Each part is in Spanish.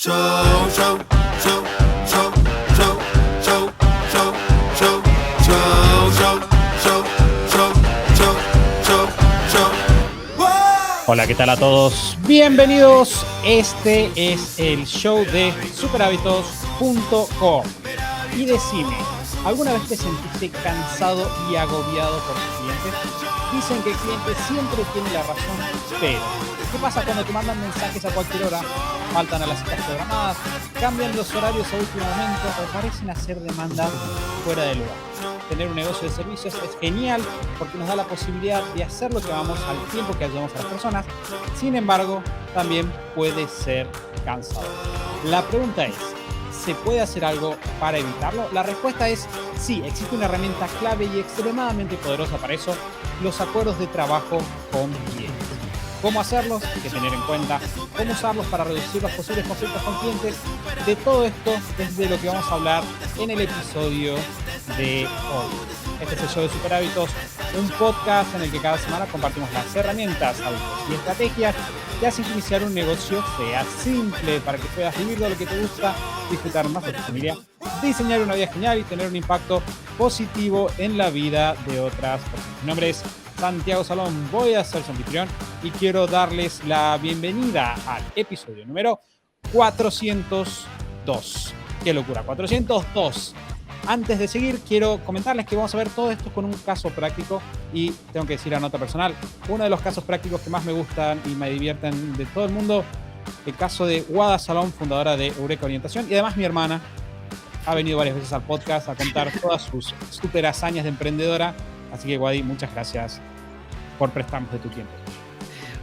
Show, show, show, show, show, show, show, show, show, show, show, show, show, show, show. Hola, ¿qué tal a todos? Bienvenidos. Este es el show de superhábitos.com. Y decime, ¿alguna vez te sentiste cansado y agobiado por tus clientes? Dicen que el cliente siempre tiene la razón, pero ¿qué pasa cuando te mandan mensajes a cualquier hora? Faltan a las citas programadas, cambian los horarios a último momento o parecen hacer demandas fuera de lugar. Tener un negocio de servicios es genial porque nos da la posibilidad de hacer lo que vamos al tiempo que ayudamos a las personas. Sin embargo, también puede ser cansador. La pregunta es, ¿se puede hacer algo para evitarlo? La respuesta es sí, existe una herramienta clave y extremadamente poderosa para eso, los acuerdos de trabajo con clientes. ¿Cómo hacerlos? ¿Qué tener en cuenta? ¿Cómo usarlos para reducir los posibles conflictos con clientes? De todo esto es de lo que vamos a hablar en el episodio de hoy. Este es el show de Super Hábitos, un podcast en el que cada semana compartimos las herramientas, hábitos y estrategias que hacen que iniciar un negocio sea simple para que puedas vivir de lo que te gusta, disfrutar más de tu familia, diseñar una vida genial y tener un impacto positivo en la vida de otras personas. Mi nombre es Santiago Salón, voy a ser su anfitrión y quiero darles la bienvenida al episodio número 402. ¡Qué locura! 402. Antes de seguir, quiero comentarles que vamos a ver todo esto con un caso práctico y tengo que decir a nota personal, uno de los casos prácticos que más me gustan y me divierten de todo el mundo, el caso de Wada Salón, fundadora de Eureka Orientación, y además mi hermana ha venido varias veces al podcast a contar todas sus super hazañas de emprendedora. Así que, Wadi, muchas gracias por prestarnos de tu tiempo.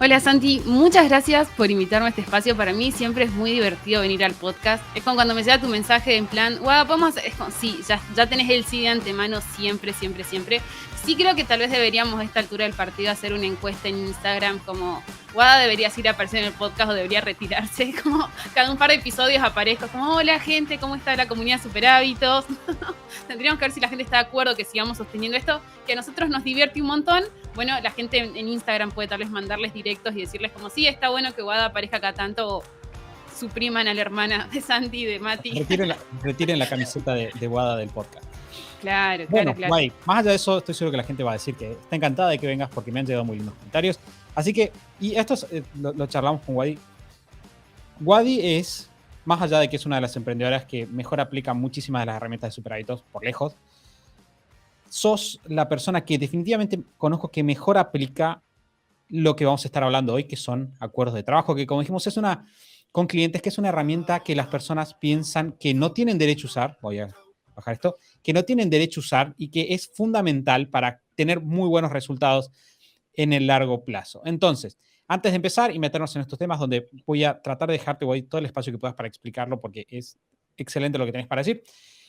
Hola Santi, muchas gracias por invitarme a este espacio. Para mí siempre es muy divertido venir al podcast. Es como cuando me llega tu mensaje en plan, wow, podemos hacer. Es como, sí, ya tenés el sí de antemano, siempre. Sí creo que tal vez deberíamos a esta altura del partido hacer una encuesta en Instagram como Wada debería ir a aparecer en el podcast o debería retirarse. Como cada un par de episodios aparezco como, hola gente, ¿cómo está la comunidad Super Hábitos? Tendríamos que ver si la gente está de acuerdo que sigamos sosteniendo esto, que a nosotros nos divierte un montón. Bueno, la gente en Instagram puede tal vez mandarles directos y decirles como, sí, está bueno que Wada aparezca acá tanto, o supriman a la hermana de Santi y de Mati. Retiren la camiseta de Wada del podcast. Claro. Guay, más allá de eso, estoy seguro que la gente va a decir que está encantada de que vengas porque me han llegado muy lindos comentarios. Así que, y esto lo charlamos con Wadi. Wadi es, más allá de que es una de las emprendedoras que mejor aplica muchísimas de las herramientas de Super Hábitos, por lejos, sos la persona que definitivamente conozco que mejor aplica lo que vamos a estar hablando hoy, que son acuerdos de trabajo, que como dijimos, con clientes, que es una herramienta que las personas piensan que no tienen derecho a usar. Voy a bajar esto, que no tienen derecho a usar y que es fundamental para tener muy buenos resultados en el largo plazo. Entonces, antes de empezar y meternos en estos temas, donde voy a tratar de dejarte todo el espacio que puedas para explicarlo, porque es excelente lo que tenés para decir.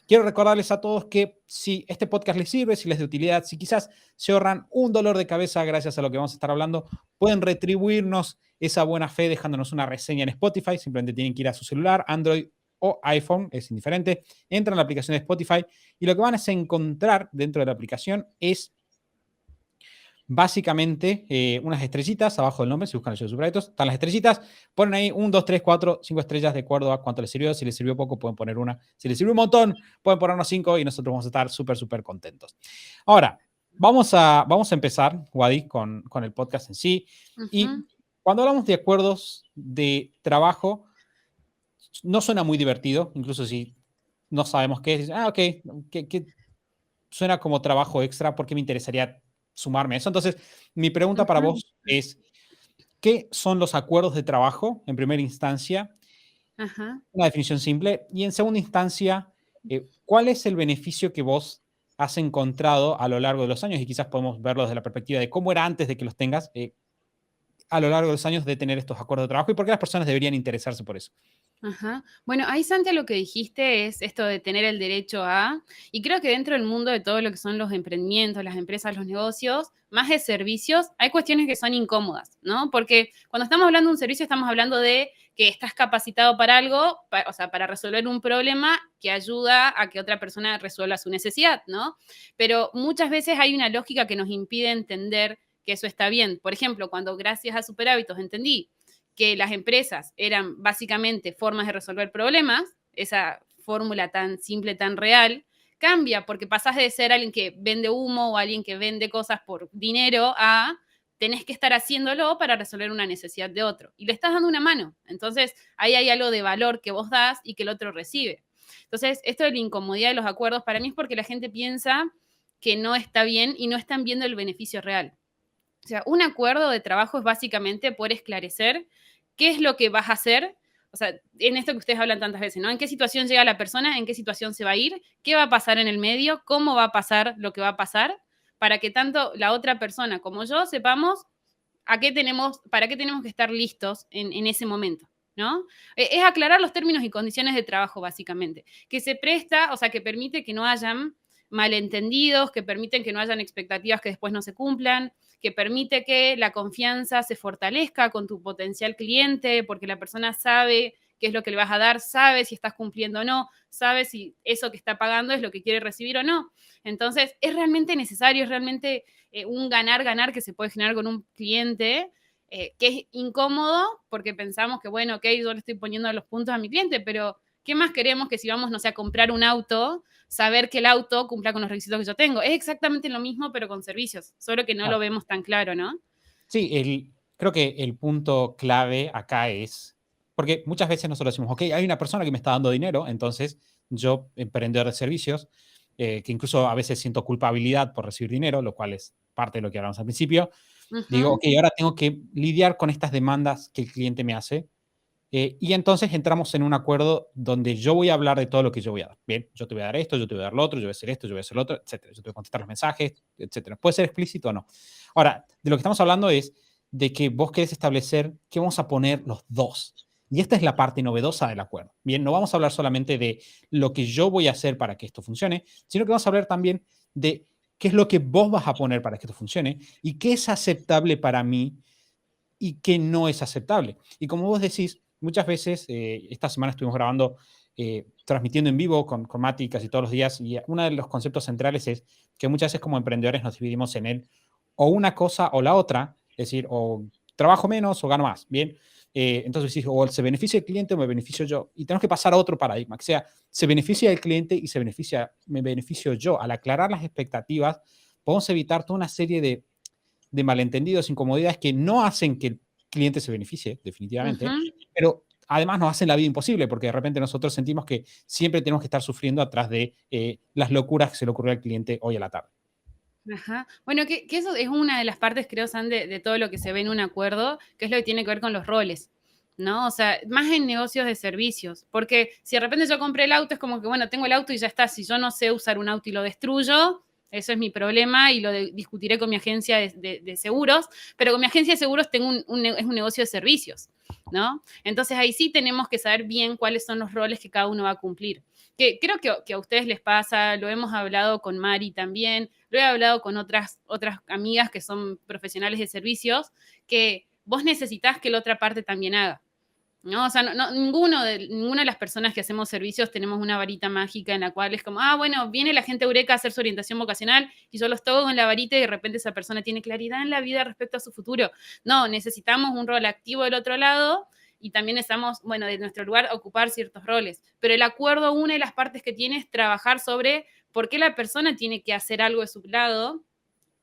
Quiero recordarles a todos que si este podcast les sirve, si les es de utilidad, si quizás se ahorran un dolor de cabeza gracias a lo que vamos a estar hablando, pueden retribuirnos esa buena fe dejándonos una reseña en Spotify. Simplemente tienen que ir a su celular, Android o iPhone, es indiferente. Entran a la aplicación de Spotify y lo que van a encontrar dentro de la aplicación es básicamente unas estrellitas abajo del nombre. Si buscan el show de Super Hábitos, están las estrellitas, ponen ahí 1, 2, 3, 4, 5 estrellas de acuerdo a cuánto les sirvió. Si les sirvió poco, pueden poner una. Si les sirvió un montón, pueden ponernos 5 y nosotros vamos a estar súper contentos. Ahora, vamos a empezar, Wadi, con el podcast en sí. Y cuando hablamos de acuerdos de trabajo, no suena muy divertido, incluso si no sabemos qué es. Ok, que suena como trabajo extra, ¿por qué me interesaría sumarme a eso? Entonces, mi pregunta para vos es, ¿qué son los acuerdos de trabajo en primera instancia? Una definición simple. Y en segunda instancia, ¿cuál es el beneficio que vos has encontrado a lo largo de los años? Y quizás podemos verlo desde la perspectiva de cómo era antes de que los tengas, a lo largo de los años de tener estos acuerdos de trabajo y por qué las personas deberían interesarse por eso. Bueno, ahí Santi lo que dijiste es esto de tener el derecho a, y creo que dentro del mundo de todo lo que son los emprendimientos, las empresas, los negocios, más de servicios, hay cuestiones que son incómodas, ¿no? Porque cuando estamos hablando de un servicio estamos hablando de que estás capacitado para algo, o sea, para resolver un problema que ayuda a que otra persona resuelva su necesidad, ¿no? Pero muchas veces hay una lógica que nos impide entender que eso está bien. Por ejemplo, cuando gracias a Super Hábitos entendí que las empresas eran básicamente formas de resolver problemas, esa fórmula tan simple, tan real, cambia porque pasás de ser alguien que vende humo o alguien que vende cosas por dinero a tenés que estar haciéndolo para resolver una necesidad de otro. Y le estás dando una mano. Entonces, ahí hay algo de valor que vos das y que el otro recibe. Entonces, esto de la incomodidad de los acuerdos, para mí es porque la gente piensa que no está bien y no están viendo el beneficio real. O sea, un acuerdo de trabajo es básicamente poder esclarecer qué es lo que vas a hacer. O sea, en esto que ustedes hablan tantas veces, ¿no? ¿En qué situación llega la persona? ¿En qué situación se va a ir? ¿Qué va a pasar en el medio? ¿Cómo va a pasar lo que va a pasar? Para que tanto la otra persona como yo sepamos para qué tenemos que estar listos en ese momento, ¿no? Es aclarar los términos y condiciones de trabajo, básicamente, que se presta, o sea, que permite que no hayan malentendidos, que permiten que no hayan expectativas que después no se cumplan, que permite que la confianza se fortalezca con tu potencial cliente, porque la persona sabe qué es lo que le vas a dar, sabe si estás cumpliendo o no, sabe si eso que está pagando es lo que quiere recibir o no. Entonces, es realmente necesario, es realmente un ganar-ganar que se puede generar con un cliente, que es incómodo porque pensamos que, bueno, ok, yo le estoy poniendo los puntos a mi cliente, pero ¿qué más queremos que si vamos, no sé, a comprar un auto, saber que el auto cumpla con los requisitos que yo tengo? Es exactamente lo mismo, pero con servicios, solo que no lo vemos tan claro, ¿no? Sí, creo que el punto clave acá es, porque muchas veces nosotros decimos, ok, hay una persona que me está dando dinero, entonces yo, emprendedor de servicios, que incluso a veces siento culpabilidad por recibir dinero, lo cual es parte de lo que hablamos al principio, digo, ok, ahora tengo que lidiar con estas demandas que el cliente me hace, y entonces entramos en un acuerdo donde yo voy a hablar de todo lo que yo voy a dar. Bien, yo te voy a dar esto, yo te voy a dar lo otro, yo voy a hacer esto, yo voy a hacer lo otro, etcétera. Yo te voy a contestar los mensajes, etcétera. Puede ser explícito o no. Ahora, de lo que estamos hablando es de que vos querés establecer qué vamos a poner los dos. Y esta es la parte novedosa del acuerdo. Bien, no vamos a hablar solamente de lo que yo voy a hacer para que esto funcione, sino que vamos a hablar también de qué es lo que vos vas a poner para que esto funcione y qué es aceptable para mí y qué no es aceptable. Y como vos decís, muchas veces, esta semana estuvimos grabando, transmitiendo en vivo con Mati casi todos los días, y uno de los conceptos centrales es que muchas veces como emprendedores nos dividimos en él o una cosa o la otra, es decir, o trabajo menos o gano más, ¿bien? Entonces decís, o se beneficia el cliente o me beneficio yo, y tenemos que pasar a otro paradigma, que sea, se beneficia el cliente y me beneficio yo. Al aclarar las expectativas, podemos evitar toda una serie de malentendidos, incomodidades que no hacen que el cliente se beneficie, definitivamente, pero además nos hacen la vida imposible porque de repente nosotros sentimos que siempre tenemos que estar sufriendo atrás de las locuras que se le ocurrió al cliente hoy a la tarde. Ajá. Bueno, que eso es una de las partes, creo, San, de todo lo que se ve en un acuerdo, que es lo que tiene que ver con los roles, ¿no? O sea, más en negocios de servicios, porque si de repente yo compré el auto, es como que, bueno, tengo el auto y ya está, si yo no sé usar un auto y lo destruyo, eso es mi problema y lo discutiré con mi agencia de seguros, pero con mi agencia de seguros tengo es un negocio de servicios, ¿no? Entonces ahí sí tenemos que saber bien cuáles son los roles que cada uno va a cumplir. Que creo que a ustedes les pasa, lo hemos hablado con Mari también, lo he hablado con otras amigas que son profesionales de servicios, que vos necesitas que la otra parte también haga, ¿no? O sea, ninguna de las personas que hacemos servicios tenemos una varita mágica en la cual es como, bueno, viene la gente Eureka a hacer su orientación vocacional y yo los toco con la varita y de repente esa persona tiene claridad en la vida respecto a su futuro. No, necesitamos un rol activo del otro lado y también necesitamos, bueno, de nuestro lugar ocupar ciertos roles. Pero el acuerdo, una de las partes que tiene es trabajar sobre por qué la persona tiene que hacer algo de su lado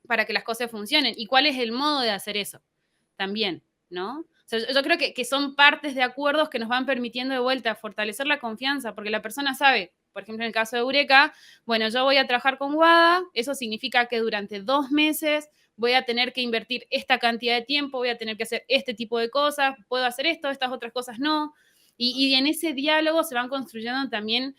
para que las cosas funcionen y cuál es el modo de hacer eso también, ¿no? O sea, yo creo que son partes de acuerdos que nos van permitiendo de vuelta fortalecer la confianza, porque la persona sabe, por ejemplo, en el caso de Eureka, bueno, yo voy a trabajar con WADA, eso significa que durante 2 meses voy a tener que invertir esta cantidad de tiempo, voy a tener que hacer este tipo de cosas, puedo hacer esto, estas otras cosas no. Y en ese diálogo se van construyendo también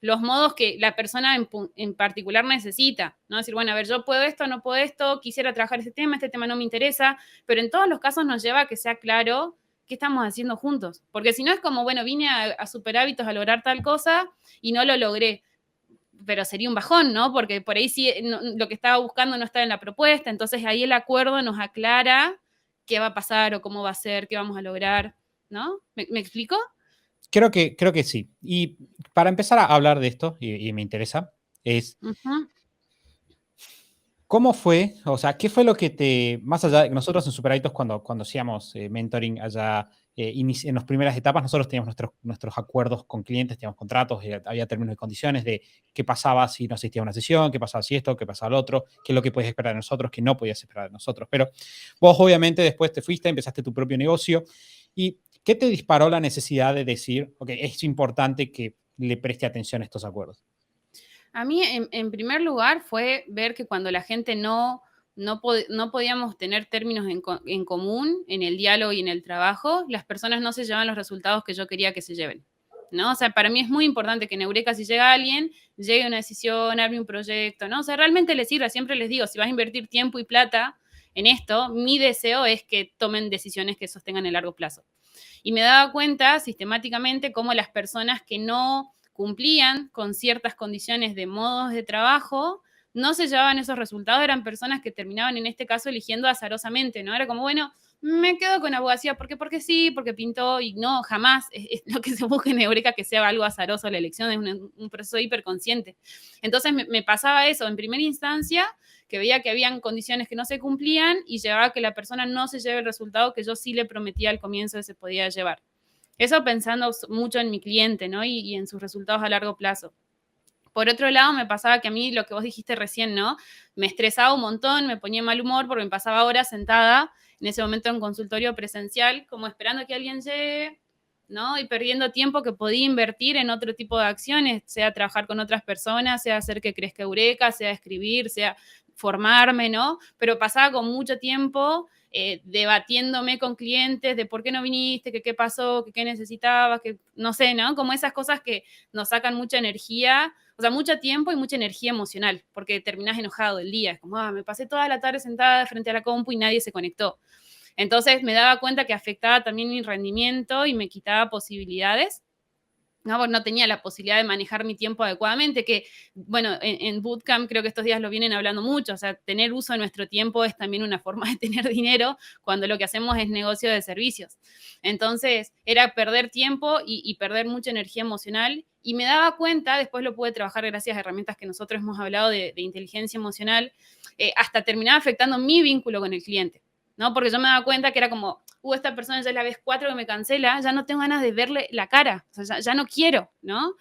los modos que la persona en particular necesita, ¿no? Decir, bueno, a ver, yo puedo esto, no puedo esto, quisiera trabajar este tema no me interesa, pero en todos los casos nos lleva a que sea claro qué estamos haciendo juntos, porque si no es como, bueno, vine a Superhábitos a lograr tal cosa y no lo logré, pero sería un bajón, ¿no? Porque por ahí sí, lo que estaba buscando no está en la propuesta, entonces ahí el acuerdo nos aclara qué va a pasar o cómo va a ser, qué vamos a lograr, ¿no? ¿Me explico? Creo que sí. Y para empezar a hablar de esto, y me interesa, es ¿Cómo fue? O sea, ¿qué fue lo que más allá de que nosotros en Superaditos cuando hacíamos mentoring allá en las primeras etapas, nosotros teníamos nuestros acuerdos con clientes, teníamos contratos, había términos y condiciones de qué pasaba si no asistía a una sesión, qué pasaba si esto, qué pasaba lo otro, qué es lo que podías esperar de nosotros, qué no podías esperar de nosotros. Pero vos obviamente después te fuiste, empezaste tu propio negocio y ¿qué te disparó la necesidad de decir, ok, es importante que le preste atención a estos acuerdos? A mí, en primer lugar, fue ver que cuando la gente no podíamos tener términos en común en el diálogo y en el trabajo, las personas no se llevan los resultados que yo quería que se lleven, ¿no? O sea, para mí es muy importante que en Eureka, si llega alguien, llegue a una decisión, arme un proyecto, ¿no? O sea, realmente les sirva. Siempre les digo, si vas a invertir tiempo y plata en esto, mi deseo es que tomen decisiones que sostengan el largo plazo. Y me daba cuenta sistemáticamente cómo las personas que no cumplían con ciertas condiciones de modos de trabajo no se llevaban esos resultados, eran personas que terminaban en este caso eligiendo azarosamente, ¿no? Era como, bueno, me quedo con abogacía, porque sí, porque pintó, y no, jamás es lo que se busca en Eureka, que sea algo azaroso la elección, es un proceso hiperconsciente. Entonces me pasaba eso en primera instancia, que veía que habían condiciones que no se cumplían y llevaba a que la persona no se lleve el resultado que yo sí le prometía al comienzo que se podía llevar. Eso pensando mucho en mi cliente, ¿no? Y en sus resultados a largo plazo. Por otro lado, me pasaba que a mí, lo que vos dijiste recién, ¿no? Me estresaba un montón, me ponía mal humor porque me pasaba horas sentada en ese momento en consultorio presencial, como esperando que alguien llegue, ¿no? Y perdiendo tiempo que podía invertir en otro tipo de acciones, sea trabajar con otras personas, sea hacer que crezca Eureka, sea escribir, sea formarme, ¿no? Pero pasaba con mucho tiempo debatiéndome con clientes de por qué no viniste, que qué pasó, que qué necesitabas, que no sé, ¿no? Como esas cosas que nos sacan mucha energía, o sea, mucho tiempo y mucha energía emocional, porque terminás enojado el día. Es como, me pasé toda la tarde sentada frente a la compu y nadie se conectó. Entonces me daba cuenta que afectaba también mi rendimiento y me quitaba posibilidades. No, porque no tenía la posibilidad de manejar mi tiempo adecuadamente, que, bueno, en Bootcamp creo que estos días lo vienen hablando mucho, o sea, tener uso de nuestro tiempo es también una forma de tener dinero cuando lo que hacemos es negocio de servicios. Entonces, era perder tiempo y perder mucha energía emocional, y me daba cuenta, después lo pude trabajar gracias a herramientas que nosotros hemos hablado de inteligencia emocional, hasta terminaba afectando mi vínculo con el cliente, ¿no? Porque yo me daba cuenta que era como, esta persona ya la vez 4 que me cancela, ya no tengo ganas de verle la cara, o sea, ya no quiero, ¿no?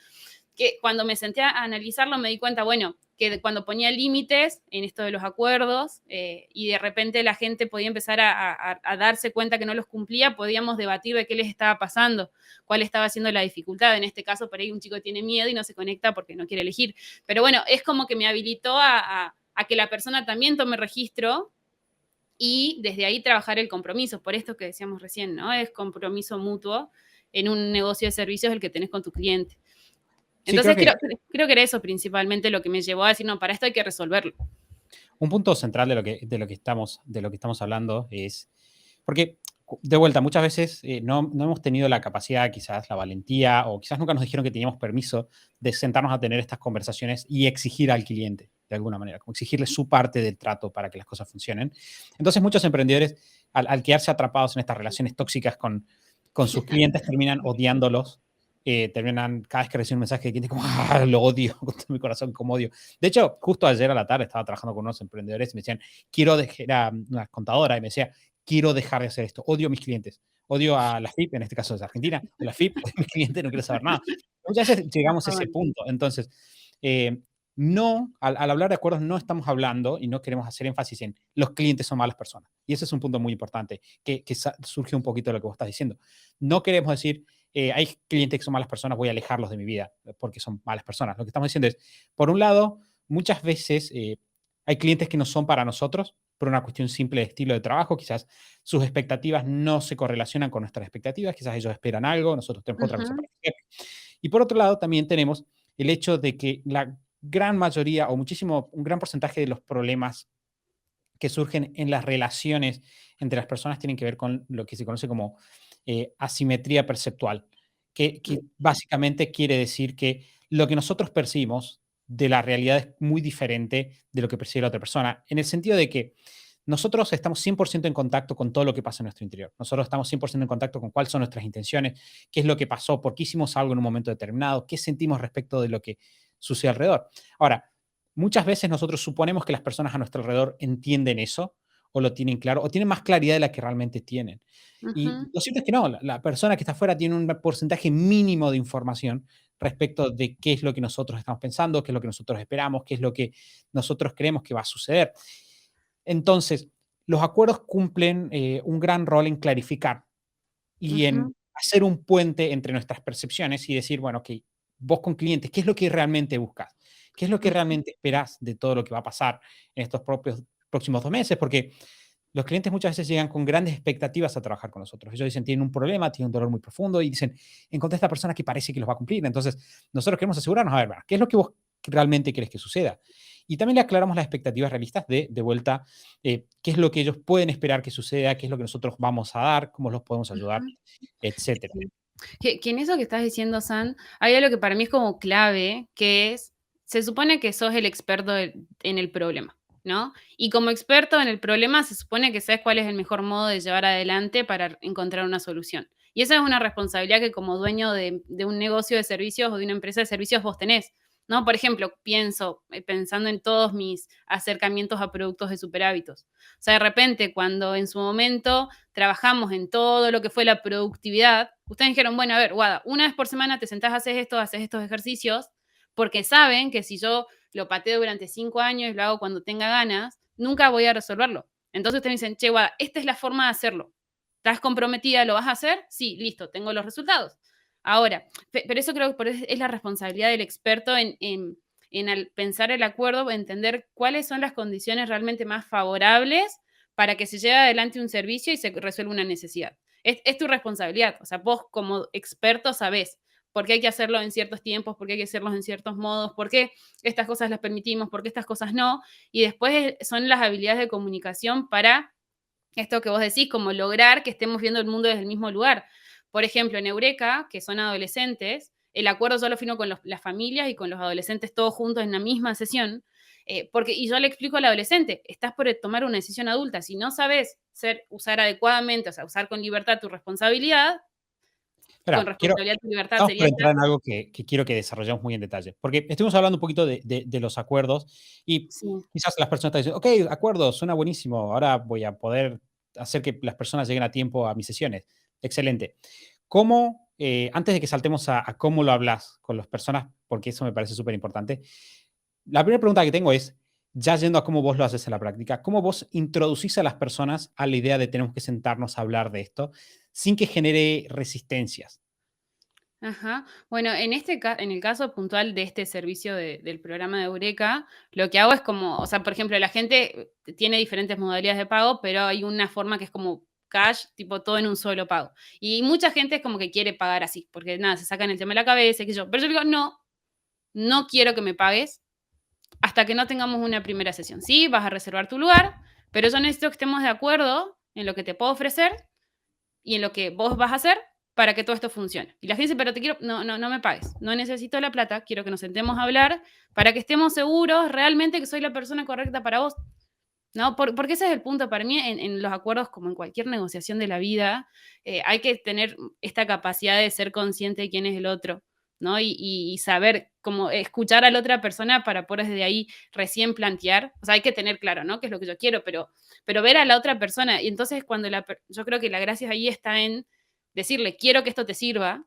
Que cuando me senté a analizarlo me di cuenta, bueno, que cuando ponía límites en esto de los acuerdos y de repente la gente podía empezar a darse cuenta que no los cumplía, podíamos debatir de qué les estaba pasando, cuál estaba siendo la dificultad. En este caso, por ahí un chico tiene miedo y no se conecta porque no quiere elegir. Pero bueno, es como que me habilitó a que la persona también tome registro y desde ahí trabajar el compromiso, por esto que decíamos recién, ¿no? Es compromiso mutuo en un negocio de servicios el que tenés con tu cliente. Sí, Entonces creo que era eso principalmente lo que me llevó a decir, no, para esto hay que resolverlo. un punto central de lo que estamos hablando es, porque de vuelta, muchas veces no hemos tenido la capacidad, quizás la valentía, o quizás nunca nos dijeron que teníamos permiso de sentarnos a tener estas conversaciones y exigir al cliente, de alguna manera, como exigirle su parte del trato para que las cosas funcionen. Entonces, muchos emprendedores, al quedarse atrapados en estas relaciones tóxicas con sus clientes, terminan odiándolos. Terminan, cada vez que reciben un mensaje de cliente, como, lo odio, con todo mi corazón, como odio. De hecho, justo ayer a la tarde estaba trabajando con unos emprendedores y me decían, era una contadora, y me decía, quiero dejar de hacer esto, odio a mis clientes, odio a la FIP, en este caso es Argentina, a la FIP, odio a mis clientes, no quiero saber nada. Muchas veces llegamos a ese punto. Entonces, no, al hablar de acuerdos, no estamos hablando y no queremos hacer énfasis en los clientes son malas personas. Y ese es un punto muy importante, que surge un poquito de lo que vos estás diciendo. No queremos decir, hay clientes que son malas personas, voy a alejarlos de mi vida porque son malas personas. Lo que estamos diciendo es, por un lado, muchas veces hay clientes que no son para nosotros por una cuestión simple de estilo de trabajo. Quizás sus expectativas no se correlacionan con nuestras expectativas, quizás ellos esperan algo, nosotros tenemos otra cosa para hacer. Y por otro lado, también tenemos el hecho de que la gran mayoría o un gran porcentaje de los problemas que surgen en las relaciones entre las personas tienen que ver con lo que se conoce como asimetría perceptual, que básicamente quiere decir que lo que nosotros percibimos de la realidad es muy diferente de lo que percibe la otra persona, en el sentido de que nosotros estamos 100% en contacto con todo lo que pasa en nuestro interior. Nosotros estamos 100% en contacto con cuáles son nuestras intenciones, qué es lo que pasó, por qué hicimos algo en un momento determinado, qué sentimos respecto de lo que sucede alrededor. Ahora, muchas veces nosotros suponemos que las personas a nuestro alrededor entienden eso o lo tienen claro o tienen más claridad de la que realmente tienen. Y Ujú, lo cierto es que no, la persona que está afuera tiene un porcentaje mínimo de información respecto de qué es lo que nosotros estamos pensando, qué es lo que nosotros esperamos, qué es lo que nosotros creemos que va a suceder. Entonces, los acuerdos cumplen un gran rol en clarificar y en ujú, hacer un puente entre nuestras percepciones y decir, bueno, ok, vos con clientes, ¿qué es lo que realmente buscas? ¿Qué es lo que ujú, realmente esperás de todo lo que va a pasar en estos próximos 2 meses? Porque los clientes muchas veces llegan con grandes expectativas a trabajar con nosotros. Ellos dicen, tienen un problema, tienen un dolor muy profundo y dicen, encontré esta persona que parece que los va a cumplir. Entonces, nosotros queremos asegurarnos, a ver, ¿qué es lo que vos realmente querés que suceda? Y también le aclaramos las expectativas realistas de vuelta, qué es lo que ellos pueden esperar que suceda, qué es lo que nosotros vamos a dar, cómo los podemos ayudar, ujú. etcétera. Sí. Que en eso que estás diciendo, San, hay algo que para mí es como clave, que es, se supone que sos el experto en el problema, ¿no? Y como experto en el problema, se supone que sabes cuál es el mejor modo de llevar adelante para encontrar una solución. Y esa es una responsabilidad que como dueño de un negocio de servicios o de una empresa de servicios vos tenés, ¿no? Por ejemplo, pensando en todos mis acercamientos a productos de superhábitos. O sea, de repente, cuando en su momento trabajamos en todo lo que fue la productividad, ustedes dijeron, bueno, a ver, Guada, una vez por semana te sentás, haces esto, haces estos ejercicios, porque saben que si yo lo pateo durante 5 años y lo hago cuando tenga ganas, nunca voy a resolverlo. Entonces ustedes me dicen, che, Guada, esta es la forma de hacerlo. ¿Estás comprometida? ¿Lo vas a hacer? Sí, listo, tengo los resultados. Ahora, pero eso creo que es la responsabilidad del experto en al pensar el acuerdo, entender cuáles son las condiciones realmente más favorables para que se lleve adelante un servicio y se resuelva una necesidad. Es tu responsabilidad, o sea, vos como experto sabés por qué hay que hacerlo en ciertos tiempos, por qué hay que hacerlos en ciertos modos, por qué estas cosas las permitimos, por qué estas cosas no, y después son las habilidades de comunicación para esto que vos decís, como lograr que estemos viendo el mundo desde el mismo lugar. Por ejemplo, en Eureka, que son adolescentes, el acuerdo solo firmó con las familias y con los adolescentes todos juntos en la misma sesión, y yo le explico al adolescente, estás por tomar una decisión adulta, si no sabes usar adecuadamente, o sea, usar con libertad tu responsabilidad, con Espera, responsabilidad tu libertad estamos sería por esta. entrar en algo que quiero que desarrollemos muy en detalle, porque estuvimos hablando un poquito de los acuerdos y Sí. quizás las personas están diciendo, ok, acuerdos, suena buenísimo, ahora voy a poder hacer que las personas lleguen a tiempo a mis sesiones. Excelente. ¿Cómo, antes de que saltemos a cómo lo hablas con las personas, porque eso me parece súper importante, la primera pregunta que tengo es, ya yendo a cómo vos lo haces en la práctica, ¿cómo vos introducís a las personas a la idea de tenemos que sentarnos a hablar de esto sin que genere resistencias? Ajá. Bueno, en el caso puntual de este servicio del programa de Eureka, lo que hago es como, o sea, por ejemplo, la gente tiene diferentes modalidades de pago, pero hay una forma que es como cash, tipo todo en un solo pago. Y mucha gente es como que quiere pagar así, porque nada, se sacan el tema de la cabeza, que yo. Pero yo digo, no, no quiero que me pagues hasta que no tengamos una primera sesión. Sí, vas a reservar tu lugar, pero yo necesito que estemos de acuerdo en lo que te puedo ofrecer y en lo que vos vas a hacer para que todo esto funcione. Y la gente dice, pero te quiero, no, no, no me pagues, no necesito la plata, quiero que nos sentemos a hablar para que estemos seguros realmente que soy la persona correcta para vos. ¿No? Porque ese es el punto para mí en los acuerdos, como en cualquier negociación de la vida, hay que tener esta capacidad de ser consciente de quién es el otro, ¿no? Y saber cómo escuchar a la otra persona para poder desde ahí recién plantear, o sea, hay que tener claro, ¿no? Qué es lo que yo quiero, pero ver a la otra persona, y entonces yo creo que la gracia ahí está en decirle, quiero que esto te sirva,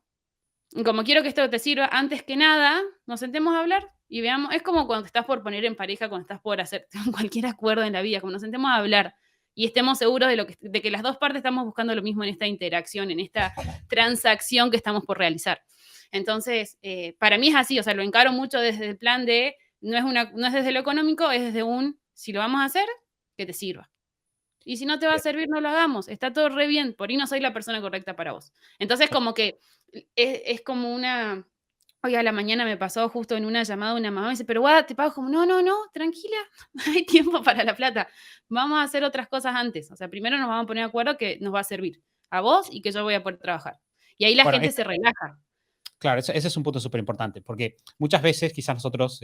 y como quiero que esto te sirva, antes que nada, nos sentemos a hablar y veamos, es como cuando estás por poner en pareja, cuando estás por hacer cualquier acuerdo en la vida, como nos sentemos a hablar y estemos seguros de que las dos partes estamos buscando lo mismo en esta interacción, en esta transacción que estamos por realizar. Entonces, para mí es así, o sea, lo encaro mucho desde el plan de, no es desde lo económico, es desde si lo vamos a hacer, que te sirva. Y si no te va a servir, no lo hagamos. Está todo re bien. Por ahí no soy la persona correcta para vos. Entonces, como que es como una. Hoy a la mañana me pasó justo en una llamada una mamá, me dice, pero guau, te pago como, no, no, no, tranquila, no hay tiempo para la plata. Vamos a hacer otras cosas antes. O sea, primero nos vamos a poner de acuerdo que nos va a servir a vos y que yo voy a poder trabajar. Y ahí la Bueno, gente se relaja. claro, ese es un punto súper importante, porque muchas veces quizás nosotros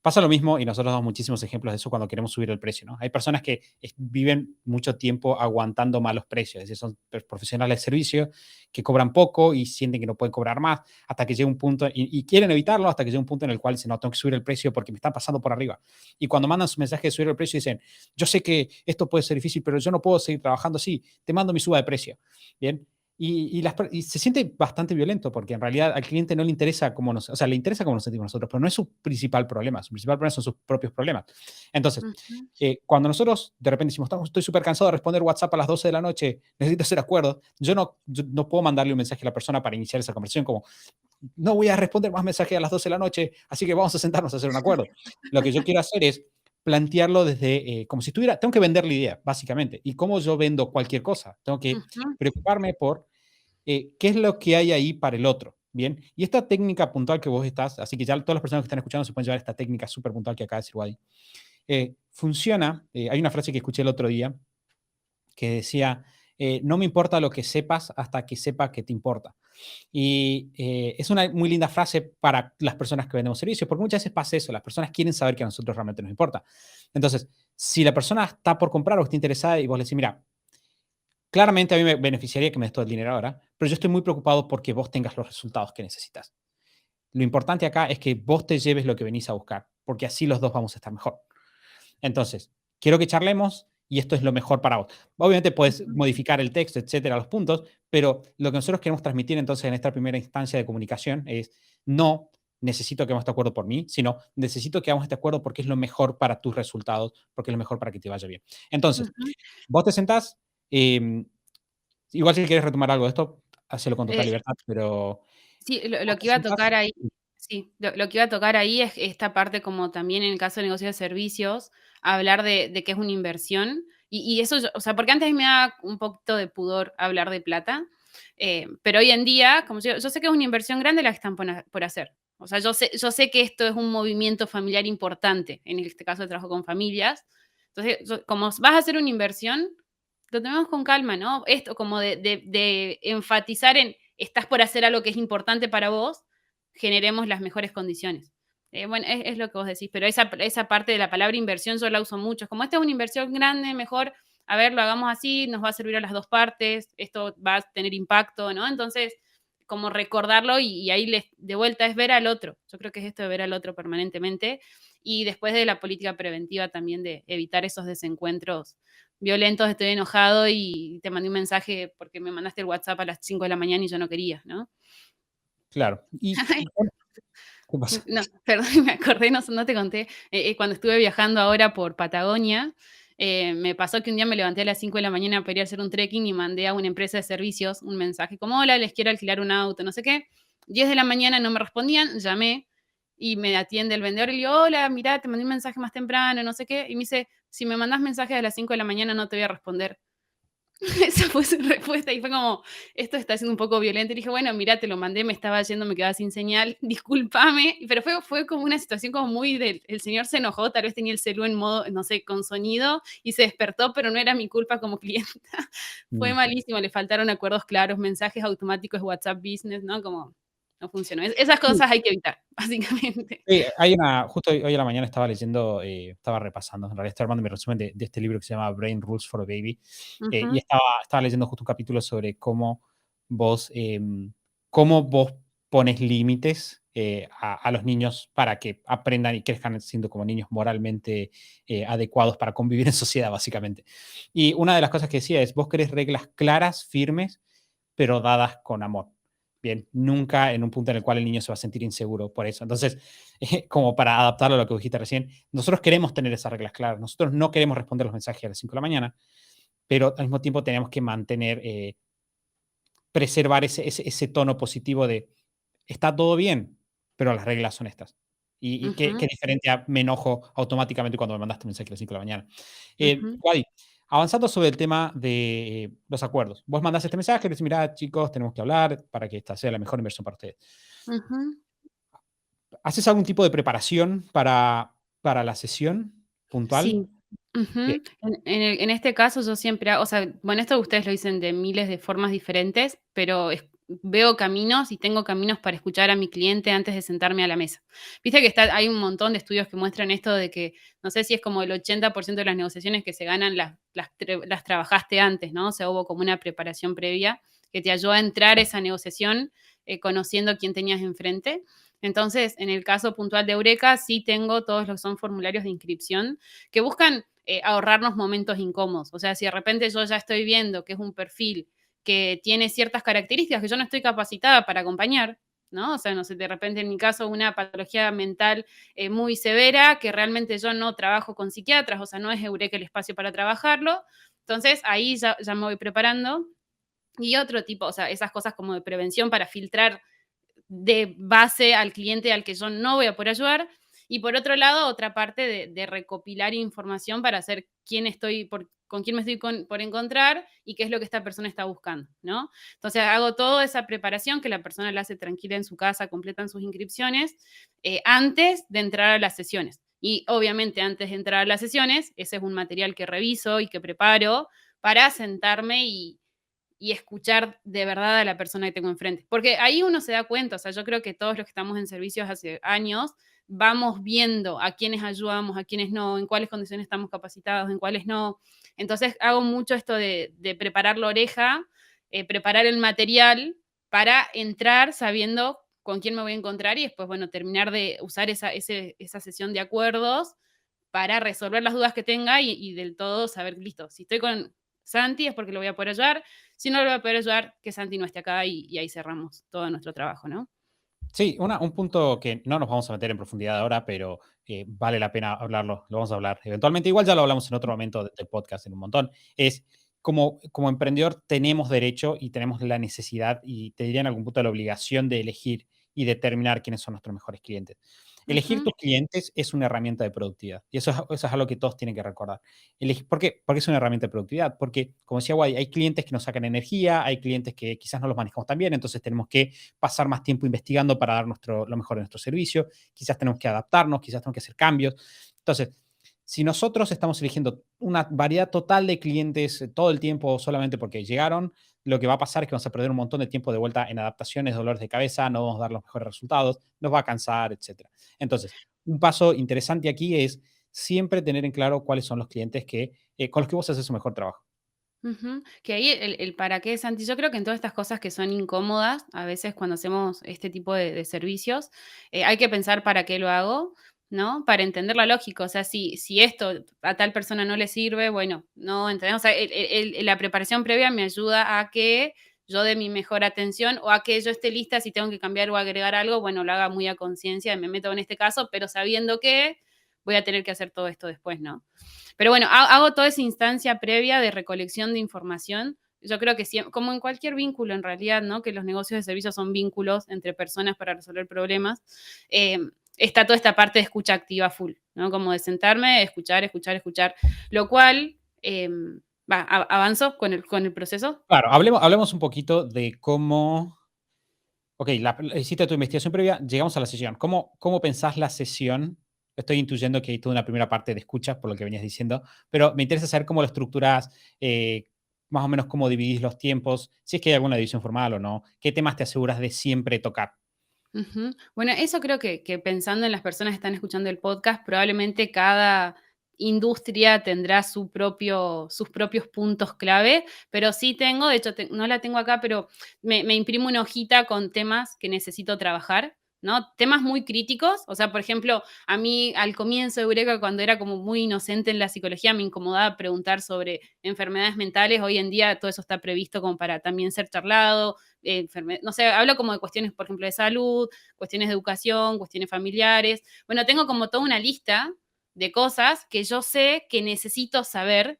Pasa lo mismo y nosotros damos muchísimos ejemplos de eso cuando queremos subir el precio, ¿no? Hay personas que viven mucho tiempo aguantando malos precios, es decir, son profesionales de servicio que cobran poco y sienten que no pueden cobrar más hasta que llega un punto, y quieren evitarlo hasta que llega un punto en el cual dicen, no, tengo que subir el precio porque me están pasando por arriba. Y cuando mandan su mensaje de subir el precio dicen, yo sé que esto puede ser difícil, pero yo no puedo seguir trabajando así, te mando mi suba de precio. Bien, y se siente bastante violento porque en realidad al cliente no le interesa o sea, le interesa cómo nos sentimos nosotros, pero no es su principal problema. Su principal problema son sus propios problemas. Entonces, Ujú. cuando nosotros de repente decimos, estoy súper cansado de responder WhatsApp a las 12 de la noche, necesito hacer acuerdos, yo no puedo mandarle un mensaje a la persona para iniciar esa conversación como, no voy a responder más mensajes a las 12 de la noche, así que vamos a sentarnos a hacer un acuerdo. Lo que yo quiero hacer es plantearlo desde, como si estuviera, tengo que vender la idea, básicamente. ¿Y cómo yo vendo cualquier cosa? Tengo que Ujú. preocuparme por qué es lo que hay ahí para el otro. Bien, y esta técnica puntual que vos estás, así que ya todas las personas que están escuchando se pueden llevar esta técnica súper puntual que acaba de decir Wadi. Funciona, hay una frase que escuché el otro día que decía, no me importa lo que sepas hasta que sepa que te importa. Y es una muy linda frase para las personas que vendemos servicios, porque muchas veces pasa eso, las personas quieren saber que a nosotros realmente nos importa. Entonces, si la persona está por comprar o está interesada y vos le decís, mira, claramente a mí me beneficiaría que me des todo el dinero ahora, pero yo estoy muy preocupado porque vos tengas los resultados que necesitas. Lo importante acá es que vos te lleves lo que venís a buscar, porque así los dos vamos a estar mejor. Entonces, quiero que charlemos y esto es lo mejor para vos. Obviamente puedes Ujú. modificar el texto, etcétera, los puntos, pero lo que nosotros queremos transmitir entonces en esta primera instancia de comunicación es no necesito que hagamos este acuerdo por mí, sino necesito que hagamos este acuerdo porque es lo mejor para tus resultados, porque es lo mejor para que te vaya bien. Entonces, Ujú. vos te sentás, igual si quieres retomar algo de esto, hacelo con total Eh, libertad, pero Sí, lo vos que te iba a sentás. tocar ahí, sí, lo que iba a tocar ahí es esta parte, como también en el caso de negocio de servicios, hablar de que es una inversión. Y eso, o sea, porque antes me da un poquito de pudor hablar de plata, pero hoy en día, como yo sé que es una inversión grande la que están por hacer. O sea, yo sé que esto es un movimiento familiar importante, en este caso trabajo con familias. Entonces, como vas a hacer una inversión, lo tenemos con calma, ¿no? Esto como de enfatizar en, estás por hacer algo que es importante para vos, generemos las mejores condiciones. Bueno, es lo que vos decís, pero esa parte de la palabra inversión yo la uso mucho. Como esta es una inversión grande, mejor, a ver, lo hagamos así, nos va a servir a las dos partes, esto va a tener impacto, ¿no? Entonces, como recordarlo y ahí de vuelta es ver al otro. Yo creo que es esto de ver al otro permanentemente. Y después de la política preventiva también de evitar esos desencuentros violentos, estoy enojado y te mandé un mensaje porque me mandaste el WhatsApp a las 5 de la mañana y yo no quería, ¿no? Claro. ¿Qué pasa? No, perdón, me acordé, no te conté, cuando estuve viajando ahora por Patagonia, me pasó que un día me levanté a las 5 de la mañana para ir a hacer un trekking y mandé a una empresa de servicios un mensaje como, hola, les quiero alquilar un auto, no sé qué. 10 de la mañana no me respondían, llamé y me atiende el vendedor y le digo, hola, mirá, te mandé un mensaje más temprano, no sé qué. Y me dice, si me mandás mensajes a las 5 de la mañana no te voy a responder. Esa fue su respuesta y fue como, esto está siendo un poco violento. Y dije, bueno, mira, te lo mandé, me estaba yendo, me quedaba sin señal, discúlpame. Pero fue como una situación como muy del, el señor se enojó, tal vez tenía el celu en modo, no sé, con sonido y se despertó, pero no era mi culpa como clienta. Fue Mm. malísimo, le faltaron acuerdos claros, mensajes automáticos, WhatsApp Business, ¿no? Como no funcionó. Esas cosas hay que evitar, básicamente. Sí, justo hoy a la mañana estaba leyendo, estaba repasando, en realidad estoy armando mi resumen de este libro que se llama Brain Rules for a Baby, y Ujú. estaba leyendo justo un capítulo sobre vos, cómo vos pones límites a los niños para que aprendan y crezcan siendo como niños moralmente adecuados para convivir en sociedad, básicamente. Y una de las cosas que decía es, vos querés reglas claras, firmes, pero dadas con amor. Bien, nunca en un punto en el cual el niño se va a sentir inseguro por eso. Entonces, como para adaptarlo a lo que dijiste recién, nosotros queremos tener esas reglas claras. Nosotros no queremos responder los mensajes a las 5 de la mañana, pero al mismo tiempo tenemos que mantener, preservar ese tono positivo de está todo bien, pero las reglas son estas. Y qué Ujú. diferente a me enojo automáticamente cuando me mandaste un mensaje a las 5 de la mañana. Ujú. Wadi, avanzando sobre el tema de los acuerdos. Vos mandás este mensaje, le decís, mira, chicos, tenemos que hablar para que esta sea la mejor inversión para ustedes. Ujú. ¿Haces algún tipo de preparación para la sesión puntual? Sí. Ujú. Bien, En este caso yo siempre hago, o sea, bueno, esto ustedes lo dicen de miles de formas diferentes, pero veo caminos y tengo caminos para escuchar a mi cliente antes de sentarme a la mesa. Viste que hay un montón de estudios que muestran esto de que, no sé si es como el 80% de las negociaciones que se ganan las trabajaste antes, ¿no? O sea, hubo como una preparación previa que te ayudó a entrar a esa negociación conociendo quién tenías enfrente. Entonces, en el caso puntual de Eureka, sí tengo todos los que son formularios de inscripción que buscan ahorrarnos momentos incómodos. O sea, si de repente yo ya estoy viendo que es un perfil que tiene ciertas características que yo no estoy capacitada para acompañar, ¿no? O sea, no sé, de repente en mi caso una patología mental muy severa que realmente yo no trabajo con psiquiatras, o sea, no es Eureka el espacio para trabajarlo. Entonces ahí ya me voy preparando. Y otro tipo, o sea, esas cosas como de prevención para filtrar de base al cliente al que yo no voy a poder ayudar. Y por otro lado, otra parte de recopilar información para saber con quién me estoy por encontrar y qué es lo que esta persona está buscando, ¿no? Entonces hago toda esa preparación que la persona la hace tranquila en su casa, completan sus inscripciones antes de entrar a las sesiones. Y obviamente antes de entrar a las sesiones, ese es un material que reviso y que preparo para sentarme y escuchar de verdad a la persona que tengo enfrente. Porque ahí uno se da cuenta, o sea, yo creo que todos los que estamos en servicios hace años, vamos viendo a quiénes ayudamos, a quiénes no, en cuáles condiciones estamos capacitados, en cuáles no. Entonces hago mucho esto de preparar la oreja, preparar el material para entrar sabiendo con quién me voy a encontrar y después, bueno, terminar de usar esa sesión de acuerdos para resolver las dudas que tenga y del todo saber, listo, si estoy con Santi es porque lo voy a poder ayudar, si no lo voy a poder ayudar, que Santi no esté acá y ahí cerramos todo nuestro trabajo, ¿no? Sí, un punto que no nos vamos a meter en profundidad ahora, pero vale la pena hablarlo, lo vamos a hablar eventualmente. Igual ya lo hablamos en otro momento del podcast en un montón. Es como emprendedor tenemos derecho y tenemos la necesidad y te diría en algún punto la obligación de elegir y determinar quiénes son nuestros mejores clientes. Elegir Ujú, tus clientes es una herramienta de productividad y eso es algo que todos tienen que recordar. ¿Por qué? Porque es una herramienta de productividad. Porque, como decía Wadi, hay clientes que nos sacan energía, hay clientes que quizás no los manejamos tan bien, entonces tenemos que pasar más tiempo investigando para dar lo mejor de nuestro servicio, quizás tenemos que adaptarnos, quizás tenemos que hacer cambios. Entonces, si nosotros estamos eligiendo una variedad total de clientes todo el tiempo solamente porque llegaron, lo que va a pasar es que vamos a perder un montón de tiempo de vuelta en adaptaciones, dolores de cabeza, no vamos a dar los mejores resultados, nos va a cansar, etcétera. Entonces, un paso interesante aquí es siempre tener en claro cuáles son los clientes con los que vos haces su mejor trabajo. ujú. Que ahí el para qué, Santi, yo creo que en todas estas cosas que son incómodas, a veces cuando hacemos este tipo de servicios, hay que pensar para qué lo hago, ¿no? Para entender la lógica, o sea, si esto a tal persona no le sirve, bueno, no entendemos, o sea, la preparación previa me ayuda a que yo dé mi mejor atención o a que yo esté lista si tengo que cambiar o agregar algo, bueno, lo haga muy a conciencia, me meto en este caso, pero sabiendo que voy a tener que hacer todo esto después, ¿no? Pero bueno, hago toda esa instancia previa de recolección de información. Yo creo que como en cualquier vínculo en realidad, ¿no? Que los negocios de servicios son vínculos entre personas para resolver problemas. eh, Está toda esta parte de escucha activa full, ¿no? Como de sentarme, escuchar, escuchar, escuchar. Lo cual, avanzo con el proceso. Claro, hablemos un poquito de cómo. Ok, hiciste tu investigación previa, llegamos a la sesión. ¿Cómo pensás la sesión? Estoy intuyendo que hay toda una primera parte de escucha, por lo que venías diciendo, pero me interesa saber cómo lo estructurás, más o menos cómo dividís los tiempos, si es que hay alguna división formal o no, qué temas te aseguras de siempre tocar. Ujú. Bueno, eso creo que pensando en las personas que están escuchando el podcast, probablemente cada industria tendrá sus propios puntos clave, pero sí tengo, de hecho no la tengo acá, pero me imprimo una hojita con temas que necesito trabajar, ¿no? Temas muy críticos, o sea, por ejemplo, a mí al comienzo de Eureka, cuando era como muy inocente en la psicología, me incomodaba preguntar sobre enfermedades mentales, hoy en día todo eso está previsto como para también ser charlado, no sé, hablo como de cuestiones, por ejemplo, de salud, cuestiones de educación, cuestiones familiares. Bueno, tengo como toda una lista de cosas que yo sé que necesito saber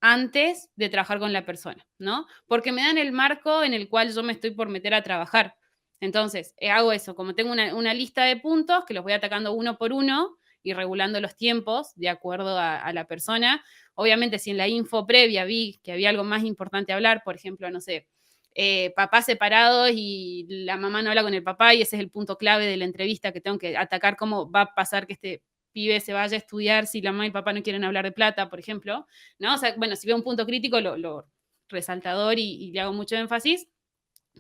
antes de trabajar con la persona, ¿no? Porque me dan el marco en el cual yo me estoy por meter a trabajar. Entonces, hago eso, como tengo una lista de puntos que los voy atacando uno por uno y regulando los tiempos de acuerdo a la persona. Obviamente, si en la info previa vi que había algo más importante a hablar, por ejemplo, no sé, papás separados y la mamá no habla con el papá y ese es el punto clave de la entrevista que tengo que atacar, cómo va a pasar que este pibe se vaya a estudiar si la mamá y el papá no quieren hablar de plata, por ejemplo, ¿no? O sea, bueno, si veo un punto crítico, lo resaltador y le hago mucho énfasis.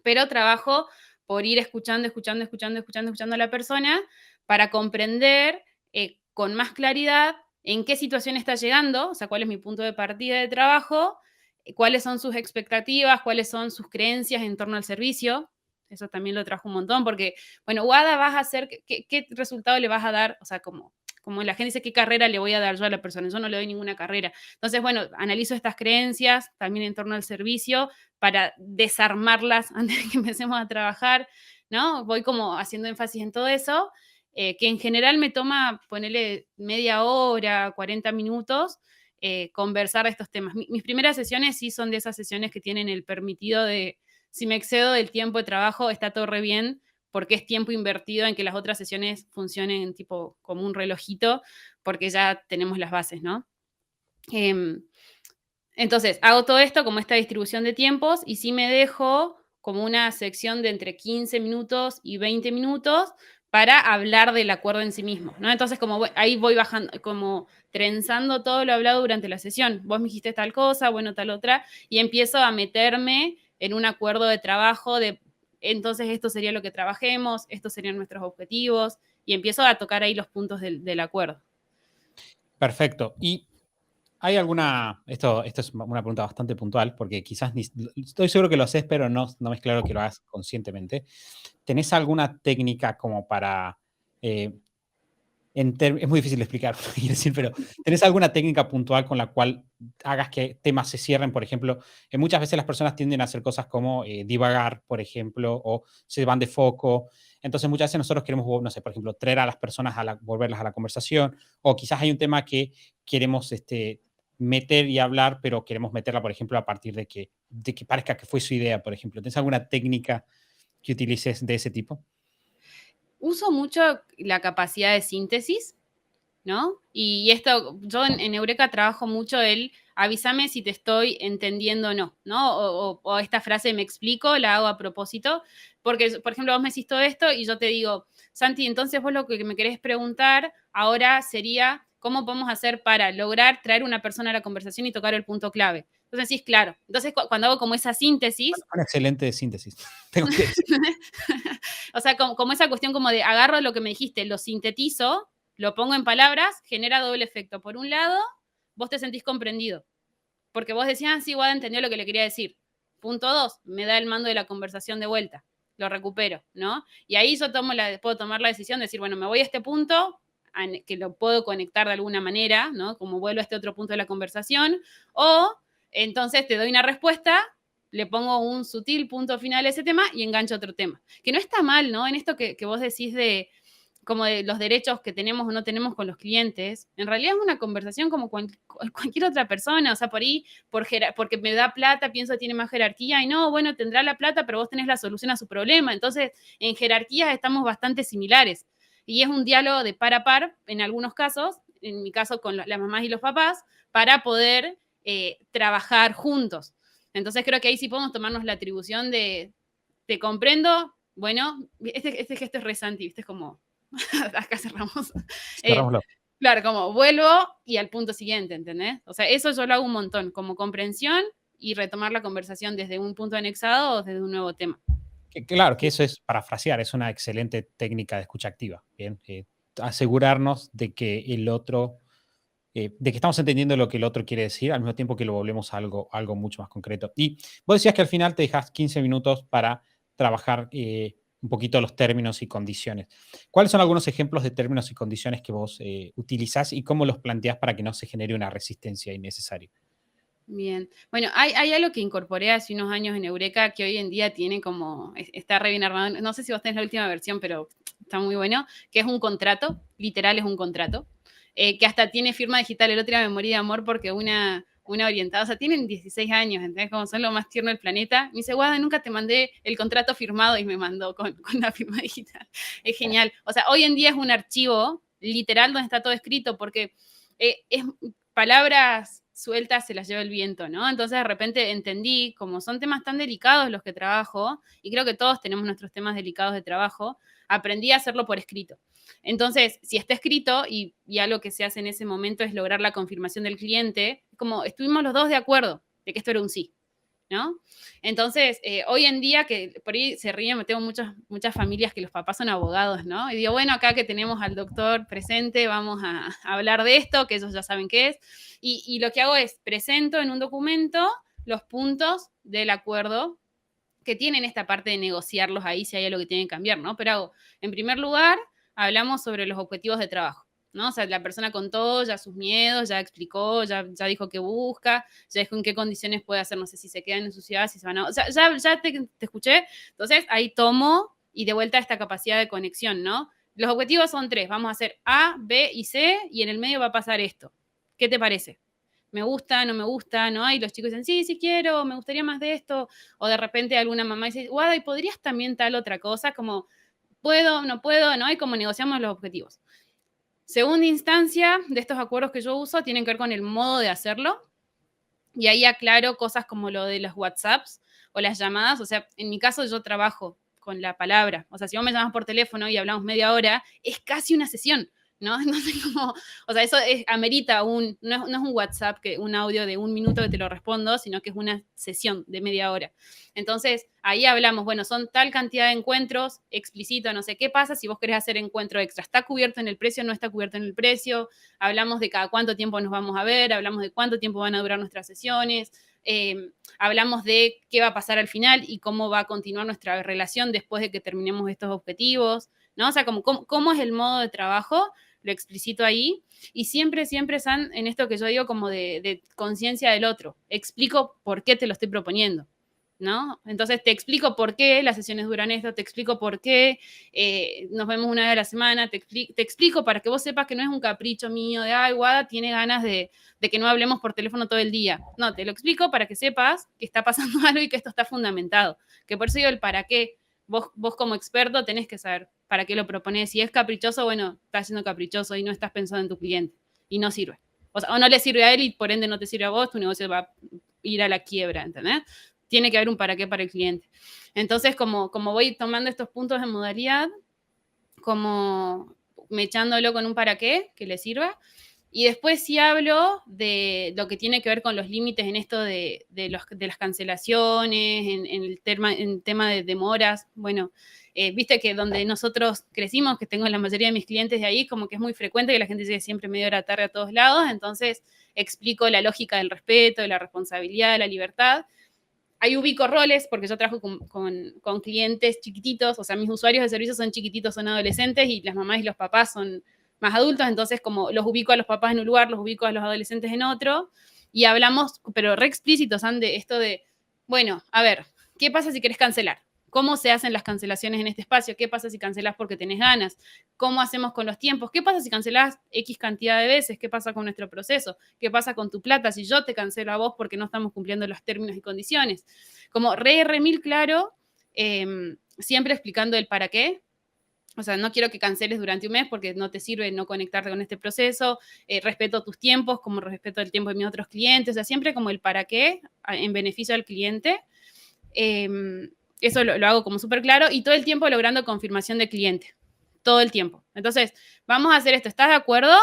pero trabajo por ir escuchando a la persona para comprender con más claridad en qué situación está llegando, o sea, cuál es mi punto de partida de trabajo, cuáles son sus expectativas, cuáles son sus creencias en torno al servicio. Eso también lo trajo un montón, porque, bueno, WADA vas a hacer, ¿qué resultado le vas a dar? O sea, como la gente dice, ¿qué carrera le voy a dar yo a la persona? Yo no le doy ninguna carrera. Entonces, bueno, analizo estas creencias también en torno al servicio para desarmarlas antes de que empecemos a trabajar, ¿no? Voy como haciendo énfasis en todo eso, que en general me toma, ponerle media hora, 40 minutos, conversar de estos temas. Mis primeras sesiones sí son de esas sesiones que tienen el permitido de, si me excedo del tiempo de trabajo, está todo re bien, porque es tiempo invertido en que las otras sesiones funcionen tipo como un relojito, porque ya tenemos las bases, ¿no? Entonces, hago todo esto como esta distribución de tiempos y sí me dejo como una sección de entre 15 minutos y 20 minutos para hablar del acuerdo en sí mismo, ¿no? Entonces, ahí voy bajando, como trenzando todo lo hablado durante la sesión. Vos me dijiste tal cosa, bueno, tal otra, y empiezo a meterme en un acuerdo de trabajo de, entonces esto sería lo que trabajemos, estos serían nuestros objetivos, y empiezo a tocar ahí los puntos del acuerdo. Perfecto. ¿Y hay alguna, esto es una pregunta bastante puntual, porque quizás estoy seguro que lo haces, pero no es claro que lo hagas conscientemente. ¿Tenés alguna técnica como para, es muy difícil de explicar, quiero decir, pero ¿tenés alguna técnica puntual con la cual hagas que temas se cierren? Por ejemplo, muchas veces las personas tienden a hacer cosas como divagar, por ejemplo, o se van de foco. Entonces, muchas veces nosotros queremos, no sé, por ejemplo, traer a las personas volverlas a la conversación, o quizás hay un tema que queremos meter y hablar, pero queremos meterla, por ejemplo, a partir de que parezca que fue su idea, por ejemplo. ¿Tienes alguna técnica que utilices de ese tipo? Uso mucho la capacidad de síntesis, ¿no? Y esto, yo en Eureka trabajo mucho el avísame si te estoy entendiendo o no, ¿no? O esta frase me explico, la hago a propósito, porque, por ejemplo, vos me decís todo esto y yo te digo, Santi, entonces vos lo que me querés preguntar ahora sería, ¿cómo podemos hacer para lograr traer una persona a la conversación y tocar el punto clave? Entonces decís, claro. Entonces, cuando hago como esa síntesis... Una excelente síntesis, tengo que decir. O sea, como esa cuestión como de agarro lo que me dijiste, lo sintetizo, lo pongo en palabras, genera doble efecto. Por un lado, vos te sentís comprendido, porque vos decías, sí, Wada entendió lo que le quería decir. Punto 2, me da el mando de la conversación de vuelta, lo recupero, ¿no? Y ahí yo puedo tomar la decisión de decir, bueno, me voy a este punto, que lo puedo conectar de alguna manera, ¿no? Como vuelvo a este otro punto de la conversación, o entonces te doy una respuesta, le pongo un sutil punto final a ese tema y engancho otro tema. Que no está mal, ¿no? En esto que vos decís de como de los derechos que tenemos o no tenemos con los clientes, en realidad es una conversación como cualquier otra persona, o sea, por ahí, porque me da plata, pienso que tiene más jerarquía, y no, bueno, tendrá la plata, pero vos tenés la solución a su problema, entonces en jerarquías estamos bastante similares, y es un diálogo de par a par, en algunos casos, en mi caso con las mamás y los papás, para poder trabajar juntos. Entonces creo que ahí sí podemos tomarnos la atribución de, te comprendo, bueno, este gesto es re Santi, ¿viste? Es como, acá cerramos. Cerrámoslo. Claro, como vuelvo y al punto siguiente, ¿entendés? O sea, eso yo lo hago un montón, como comprensión y retomar la conversación desde un punto anexado o desde un nuevo tema. Claro, que eso es parafrasear, es una excelente técnica de escucha activa. Bien, asegurarnos de que el otro, de que estamos entendiendo lo que el otro quiere decir, al mismo tiempo que lo volvemos a algo mucho más concreto. Y vos decías que al final te dejas 15 minutos para trabajar un poquito los términos y condiciones. ¿Cuáles son algunos ejemplos de términos y condiciones que vos utilizás y cómo los planteás para que no se genere una resistencia innecesaria? Bien. Bueno, hay algo que incorporé hace unos años en Eureka que hoy en día tiene como, está re bien armado. No sé si vos tenés la última versión, pero está muy bueno, que es un contrato, literal es un contrato, que hasta tiene firma digital. El otro día me morí de amor porque una orientada, o sea, tienen 16 años, ¿entendés? Como son lo más tierno del planeta. Me dice, Guada, nunca te mandé el contrato firmado, y me mandó con la firma digital. Es genial. O sea, hoy en día es un archivo literal donde está todo escrito, porque es palabras sueltas se las lleva el viento, ¿no? Entonces de repente entendí, como son temas tan delicados los que trabajo, y creo que todos tenemos nuestros temas delicados de trabajo, aprendí a hacerlo por escrito. Entonces, si está escrito y algo que se hace en ese momento es lograr la confirmación del cliente, como estuvimos los dos de acuerdo de que esto era un sí. ¿no? Entonces, hoy en día, que por ahí se ríen, tengo muchas familias que los papás son abogados, ¿no? Y digo, bueno, acá que tenemos al doctor presente, vamos a hablar de esto, que ellos ya saben qué es. Y lo que hago es, presento en un documento los puntos del acuerdo que tienen esta parte de negociarlos ahí si hay algo que tienen que cambiar, ¿no? Pero hago, en primer lugar, hablamos sobre los objetivos de trabajo, ¿no? O sea, la persona contó ya sus miedos, ya explicó, ya dijo qué busca, ya dijo en qué condiciones puede hacer, no sé si se quedan en su ciudad, si se van a... O sea, ya te escuché. Entonces, ahí tomo y de vuelta esta capacidad de conexión, ¿no? Los objetivos son 3, vamos a hacer A, B y C, y en el medio va a pasar esto. ¿Qué te parece? Me gusta, no me gusta, ¿no? Y los chicos dicen, sí, sí quiero, me gustaría más de esto. O de repente alguna mamá dice, Guada, ¿y podrías también tal otra cosa? Como, puedo, no puedo, ¿no? Y como negociamos los objetivos. Segunda instancia de estos acuerdos que yo uso tienen que ver con el modo de hacerlo. Y ahí aclaro cosas como lo de los WhatsApps o las llamadas. O sea, en mi caso yo trabajo con la palabra. O sea, si vos me llamas por teléfono y hablamos media hora, es casi una sesión, ¿no? Entonces, como, o sea, eso amerita no es un WhatsApp, un audio de 1 minuto que te lo respondo, sino que es una sesión de media hora. Entonces, ahí hablamos, bueno, son tal cantidad de encuentros, explícito, no sé qué pasa si vos querés hacer encuentro extra. ¿Está cubierto en el precio? ¿No está cubierto en el precio? Hablamos de cada cuánto tiempo nos vamos a ver, hablamos de cuánto tiempo van a durar nuestras sesiones, hablamos de qué va a pasar al final y cómo va a continuar nuestra relación después de que terminemos estos objetivos, ¿no? O sea, cómo es el modo de trabajo, lo explicito ahí, y siempre están en esto que yo digo como de conciencia del otro. Explico por qué te lo estoy proponiendo, ¿no? Entonces te explico por qué las sesiones duran esto, te explico por qué nos vemos una vez a la semana, te explico para que vos sepas que no es un capricho mío de, ay, Guada tiene ganas de que no hablemos por teléfono todo el día. No, te lo explico para que sepas que está pasando algo y que esto está fundamentado. Que por eso digo el para qué. Vos como experto tenés que saber para qué lo propones. Si es caprichoso, bueno, estás siendo caprichoso y no estás pensando en tu cliente y no sirve. O sea, o no le sirve a él y por ende no te sirve a vos, tu negocio va a ir a la quiebra, ¿entendés? Tiene que haber un para qué para el cliente. Entonces, como voy tomando estos puntos de modalidad, como mechándolo con un para qué que le sirva, y después sí hablo de lo que tiene que ver con los límites en esto de las cancelaciones, en tema de demoras. Bueno, viste que donde nosotros crecimos, que tengo la mayoría de mis clientes de ahí, como que es muy frecuente que la gente llegue siempre media hora tarde a todos lados, entonces explico la lógica del respeto, de la responsabilidad, de la libertad. Ahí ubico roles porque yo trabajo con clientes chiquititos, o sea, mis usuarios de servicios son chiquititos, son adolescentes y las mamás y los papás son más adultos, entonces como los ubico a los papás en un lugar, los ubico a los adolescentes en otro, y hablamos, pero re explícitos, de esto de, bueno, a ver, ¿qué pasa si querés cancelar? ¿Cómo se hacen las cancelaciones en este espacio? ¿Qué pasa si cancelás porque tenés ganas? ¿Cómo hacemos con los tiempos? ¿Qué pasa si cancelás X cantidad de veces? ¿Qué pasa con nuestro proceso? ¿Qué pasa con tu plata si yo te cancelo a vos porque no estamos cumpliendo los términos y condiciones? Como re mil claro, siempre explicando el para qué. O sea, no quiero que canceles durante un mes porque no te sirve no conectarte con este proceso. Respeto tus tiempos como respeto el tiempo de mis otros clientes. O sea, siempre como el para qué en beneficio al cliente. Eso lo hago como súper claro y todo el tiempo logrando confirmación de cliente. Todo el tiempo. Entonces, vamos a hacer esto. ¿Estás de acuerdo?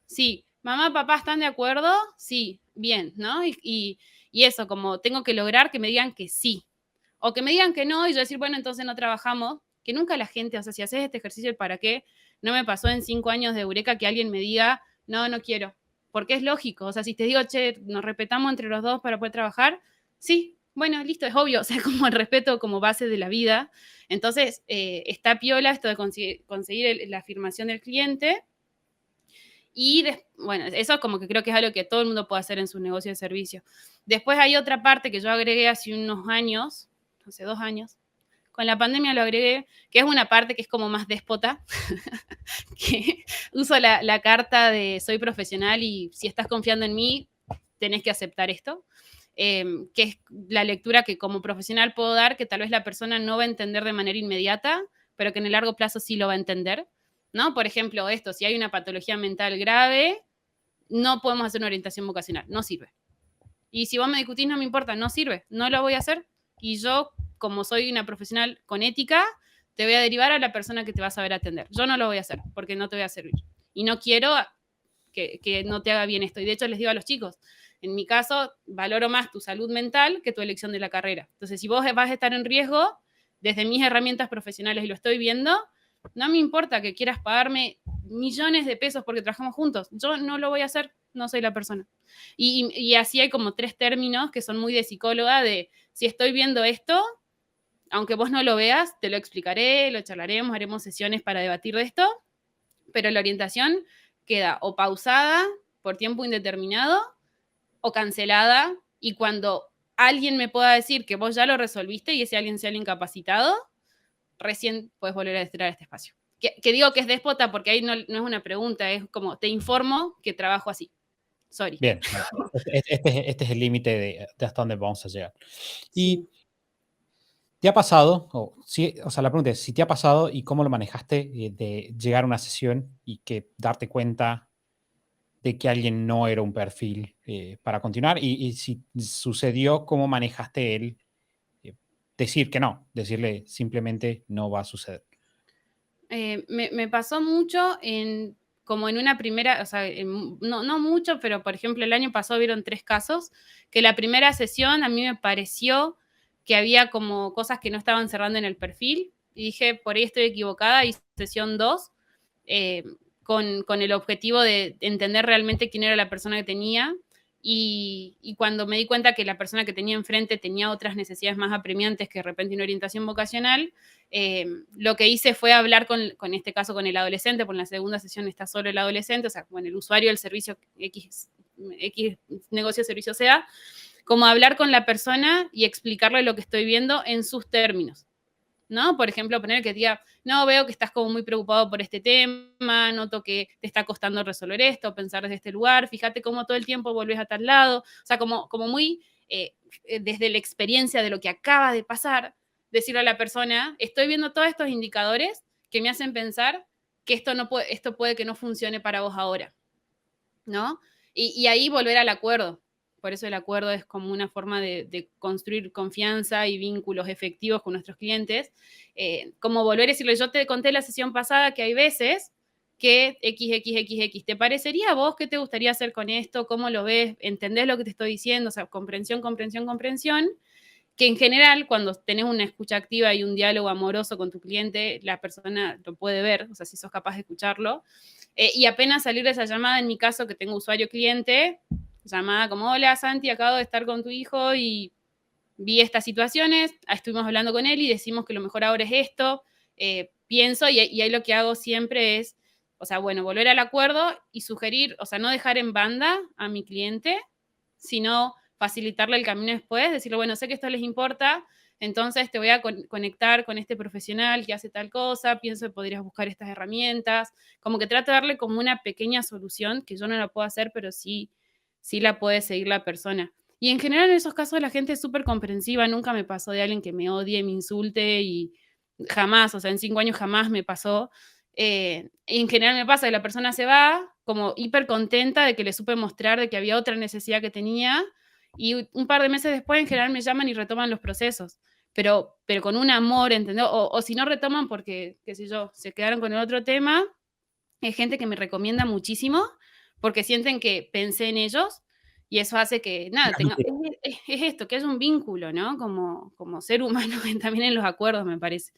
Sí. ¿Mamá, papá están de acuerdo? Sí. Bien, ¿no? Y eso, como tengo que lograr que me digan que sí. O que me digan que no y yo decir, bueno, entonces no trabajamos. Que nunca la gente, o sea, si haces este ejercicio, ¿el para qué? No me pasó en 5 años de Eureka que alguien me diga, no quiero. Porque es lógico. O sea, si te digo, che, nos respetamos entre los dos para poder trabajar, sí, bueno, listo, es obvio. O sea, como el respeto como base de la vida. Entonces, está piola esto de conseguir la afirmación del cliente. Y, bueno, eso como que creo que es algo que todo el mundo puede hacer en su negocio de servicio. Después hay otra parte que yo agregué hace unos años, hace 2 años, con la pandemia lo agregué, que es una parte que es como más déspota, que uso la carta de soy profesional y si estás confiando en mí, tenés que aceptar esto, que es la lectura que como profesional puedo dar, que tal vez la persona no va a entender de manera inmediata, pero que en el largo plazo sí lo va a entender, ¿no? Por ejemplo, esto, si hay una patología mental grave, no podemos hacer una orientación vocacional, no sirve. Y si vos me discutís, no me importa, no sirve, no lo voy a hacer. Y yo, como soy una profesional con ética, te voy a derivar a la persona que te va a saber atender. Yo no lo voy a hacer porque no te voy a servir. Y no quiero que no te haga bien esto. Y de hecho les digo a los chicos, En mi caso, valoro más tu salud mental que tu elección de la carrera. Entonces, si vos vas a estar en riesgo, desde mis herramientas profesionales y lo estoy viendo, no me importa que quieras pagarme millones de pesos porque trabajamos juntos. Yo no lo voy a hacer, no soy la persona. Y así hay como 3 términos que son muy de psicóloga, de si estoy viendo esto, aunque vos no lo veas, te lo explicaré, lo charlaremos, haremos sesiones para debatir de esto, pero la orientación queda o pausada por tiempo indeterminado o cancelada, y cuando alguien me pueda decir que vos ya lo resolviste y ese alguien sea el incapacitado, recién puedes volver a entrar a este espacio. Que digo que es déspota porque ahí no es una pregunta, es como te informo que trabajo así. Sorry. Bien, este es el límite de hasta dónde vamos a llegar. Y Sí. ¿te ha pasado, o sea, la pregunta es, si te ha pasado y cómo lo manejaste de llegar a una sesión y que darte cuenta de que alguien no era un perfil para continuar? Y si sucedió, ¿cómo manejaste el decir que no? Decirle simplemente no va a suceder. Me pasó mucho como en una primera, o sea, no mucho, pero por ejemplo el año pasado vieron 3 casos, que la primera sesión a mí me pareció que había como cosas que no estaban cerrando en el perfil, y dije, por ahí estoy equivocada, y sesión 2, eh, con el objetivo de entender realmente quién era la persona que tenía, y cuando me di cuenta que la persona que tenía enfrente tenía otras necesidades más apremiantes que de repente una orientación vocacional, lo que hice fue hablar con este caso con el adolescente, porque en la segunda sesión está solo el adolescente, o sea, con el usuario del servicio X negocio, servicio sea, como hablar con la persona y explicarle lo que estoy viendo en sus términos, ¿no? Por ejemplo, poner que diga, no, veo que estás como muy preocupado por este tema, noto que te está costando resolver esto, pensar desde este lugar, fíjate cómo todo el tiempo volvés a tal lado, o sea, como muy desde la experiencia de lo que acaba de pasar, decirle a la persona, estoy viendo todos estos indicadores que me hacen pensar que esto puede que no funcione para vos ahora, ¿no? Y ahí volver al acuerdo. Por eso el acuerdo es como una forma de construir confianza y vínculos efectivos con nuestros clientes. Como volver a decirle, yo te conté la sesión pasada que hay veces que XXXX, ¿te parecería a vos qué te gustaría hacer con esto? ¿Cómo lo ves? ¿Entendés lo que te estoy diciendo? O sea, comprensión, comprensión, comprensión, que en general cuando tenés una escucha activa y un diálogo amoroso con tu cliente, la persona lo puede ver, o sea, si sos capaz de escucharlo. Y apenas salir de esa llamada, en mi caso que tengo usuario-cliente, llamada como, hola Santi, acabo de estar con tu hijo y vi estas situaciones, estuvimos hablando con él y decimos que lo mejor ahora es esto, pienso, y ahí lo que hago siempre es, o sea, bueno, volver al acuerdo y sugerir, o sea, no dejar en banda a mi cliente, sino facilitarle el camino después, decirle, bueno, sé que esto les importa, entonces te voy a conectar con este profesional que hace tal cosa, pienso que podrías buscar estas herramientas, como que trato de darle como una pequeña solución, que yo no la puedo hacer, pero sí la puede seguir la persona. Y en general en esos casos la gente es súper comprensiva, nunca me pasó de alguien que me odie, me insulte, y jamás, o sea, en 5 años jamás me pasó. En general me pasa que la persona se va como hiper contenta de que le supe mostrar de que había otra necesidad que tenía, y un par de meses después en general me llaman y retoman los procesos, pero con un amor, ¿entendés? O si no retoman porque, qué sé yo, se quedaron con el otro tema, es gente que me recomienda muchísimo porque sienten que pensé en ellos, y eso hace que, nada, es esto, que haya un vínculo, ¿no? Como ser humano también en los acuerdos, me parece.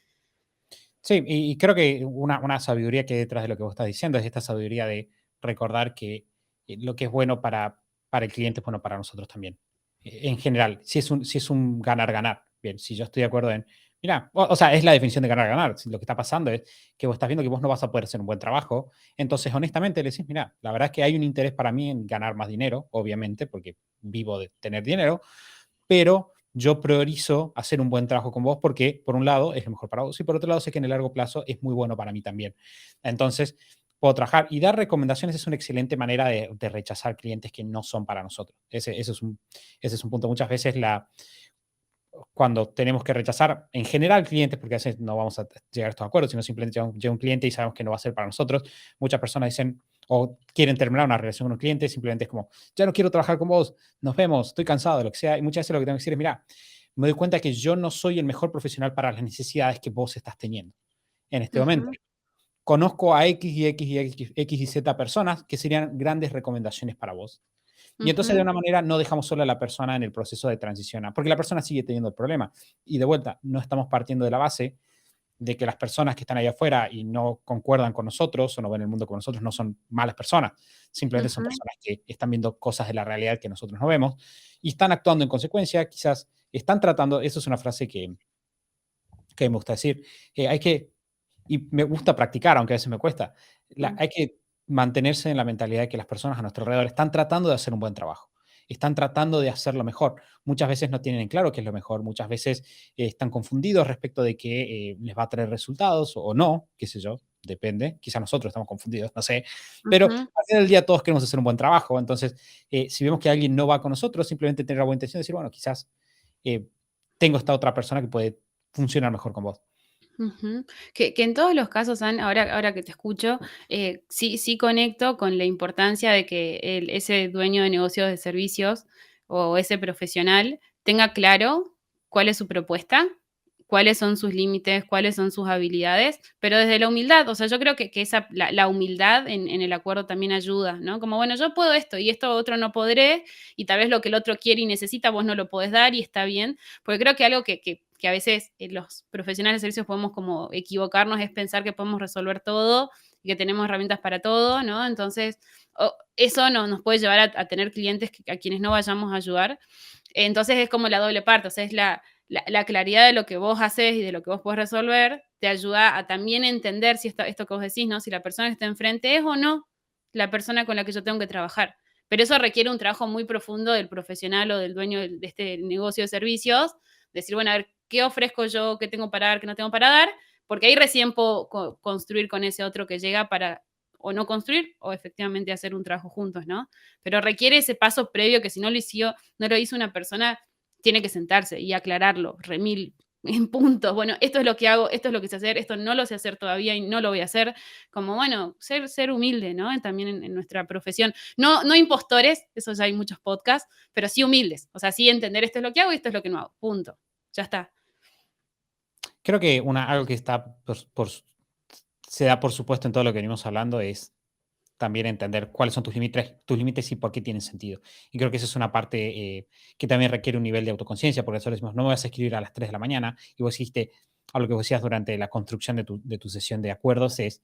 Sí, y creo que una sabiduría que hay detrás de lo que vos estás diciendo es esta sabiduría de recordar que lo que es bueno para el cliente es bueno para nosotros también. En general, si es un ganar-ganar. Bien, si yo estoy de acuerdo en, mira, o sea, es la definición de ganar-ganar. Si lo que está pasando es que vos estás viendo que vos no vas a poder hacer un buen trabajo, entonces honestamente le decís, mira, la verdad es que hay un interés para mí en ganar más dinero, obviamente, porque vivo de tener dinero, pero yo priorizo hacer un buen trabajo con vos porque, por un lado, es lo mejor para vos y por otro lado, sé que en el largo plazo es muy bueno para mí también. Entonces, puedo trabajar y dar recomendaciones es una excelente manera de rechazar clientes que no son para nosotros. Ese es un punto. Muchas veces cuando tenemos que rechazar en general clientes, porque a veces no vamos a llegar a estos acuerdos, sino simplemente llega un cliente y sabemos que no va a ser para nosotros, muchas personas dicen o quieren terminar una relación con un cliente, simplemente es como, ya no quiero trabajar con vos, nos vemos, estoy cansado, de lo que sea, y muchas veces lo que tengo que decir es, mira, me doy cuenta que yo no soy el mejor profesional para las necesidades que vos estás teniendo en este momento. Ujú. Conozco a X y X y X, X y Z personas que serían grandes recomendaciones para vos. Y entonces, de Ujú, una manera, no dejamos sola a la persona en el proceso de transición, porque la persona sigue teniendo el problema. Y de vuelta, no estamos partiendo de la base de que las personas que están allá afuera y no concuerdan con nosotros o no ven el mundo con nosotros no son malas personas, simplemente son ujú, personas que están viendo cosas de la realidad que nosotros no vemos y están actuando en consecuencia, quizás están tratando, eso es una frase que me gusta decir, hay que, y me gusta practicar, aunque a veces me cuesta, mm, hay que mantenerse en la mentalidad de que las personas a nuestro alrededor están tratando de hacer un buen trabajo, están tratando de hacerlo mejor. Muchas veces no tienen en claro qué es lo mejor, muchas veces están confundidos respecto de que les va a traer resultados o no, qué sé yo, depende, quizá nosotros estamos confundidos, no sé, pero ujú. al final del día todos queremos hacer un buen trabajo, entonces si vemos que alguien no va con nosotros, simplemente tener la buena intención de decir, bueno, quizás eh, tengo esta otra persona que puede funcionar mejor con vos. Ujú. Que en todos los casos, Ann, ahora que te escucho, sí conecto con la importancia de que ese dueño de negocios de servicios o ese profesional tenga claro cuál es su propuesta, cuáles son sus límites, cuáles son sus habilidades, pero desde la humildad. O sea, yo creo que la humildad en el acuerdo también ayuda, ¿no? Como, bueno, yo puedo esto y esto otro no podré, y tal vez lo que el otro quiere y necesita, vos no lo podés dar y está bien. Porque creo que algo que a veces los profesionales de servicios podemos como equivocarnos es pensar que podemos resolver todo y que tenemos herramientas para todo, ¿no? Entonces, eso nos puede llevar a tener clientes a quienes no vayamos a ayudar. Entonces es como la doble parte, o sea, es la claridad de lo que vos haces y de lo que vos podés resolver, te ayuda a también entender si esto que vos decís, ¿no? Si la persona que está enfrente es o no la persona con la que yo tengo que trabajar. Pero eso requiere un trabajo muy profundo del profesional o del dueño de este negocio de servicios, decir, bueno, a ver, ¿qué ofrezco yo? ¿Qué tengo para dar? ¿Qué no tengo para dar? Porque ahí recién puedo construir con ese otro que llega para o no construir o efectivamente hacer un trabajo juntos, ¿no? Pero requiere ese paso previo que si no lo hizo una persona, tiene que sentarse y aclararlo, remil en puntos. Bueno, esto es lo que hago, esto es lo que sé hacer, esto no lo sé hacer todavía y no lo voy a hacer. Como, bueno, ser humilde, ¿no? También en nuestra profesión. No impostores, eso ya hay muchos podcasts, pero sí humildes. O sea, sí entender esto es lo que hago y esto es lo que no hago. Punto. Ya está. Creo que algo que está se da por supuesto en todo lo que venimos hablando es también entender cuáles son tus límites y por qué tienen sentido. Y creo que esa es una parte que también requiere un nivel de autoconciencia, porque nosotros decimos, no me vas a escribir a las 3 de la mañana, y vos dijiste, a lo que vos decías durante la construcción de tu sesión de acuerdos es,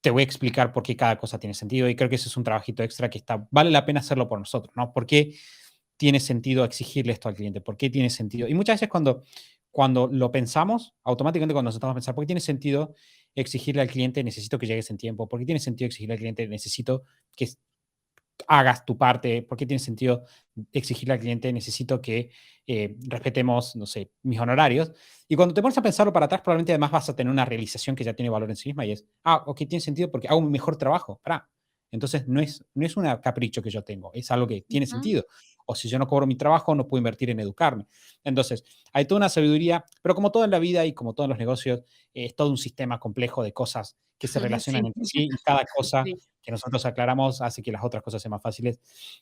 te voy a explicar por qué cada cosa tiene sentido, y creo que ese es un trabajito extra que vale la pena hacerlo por nosotros, ¿no? ¿Por qué tiene sentido exigirle esto al cliente? ¿Por qué tiene sentido? Y muchas veces cuando lo pensamos, automáticamente cuando nos sentamos a pensar, ¿por qué tiene sentido exigirle al cliente, necesito que llegues en tiempo? ¿Por qué tiene sentido exigirle al cliente, necesito que hagas tu parte? ¿Por qué tiene sentido exigirle al cliente, necesito que respetemos, no sé, mis honorarios? Y cuando te pones a pensarlo para atrás, probablemente además vas a tener una realización que ya tiene valor en sí misma y es, ok, tiene sentido porque hago un mejor trabajo. Entonces no es un capricho que yo tengo, es algo que tiene Ujú, sentido. O si yo no cobro mi trabajo, no puedo invertir en educarme. Entonces, hay toda una sabiduría, pero como todo en la vida y como todos los negocios, es todo un sistema complejo de cosas que se relacionan sí, entre sí y cada cosa sí. que nosotros aclaramos hace que las otras cosas sean más fáciles.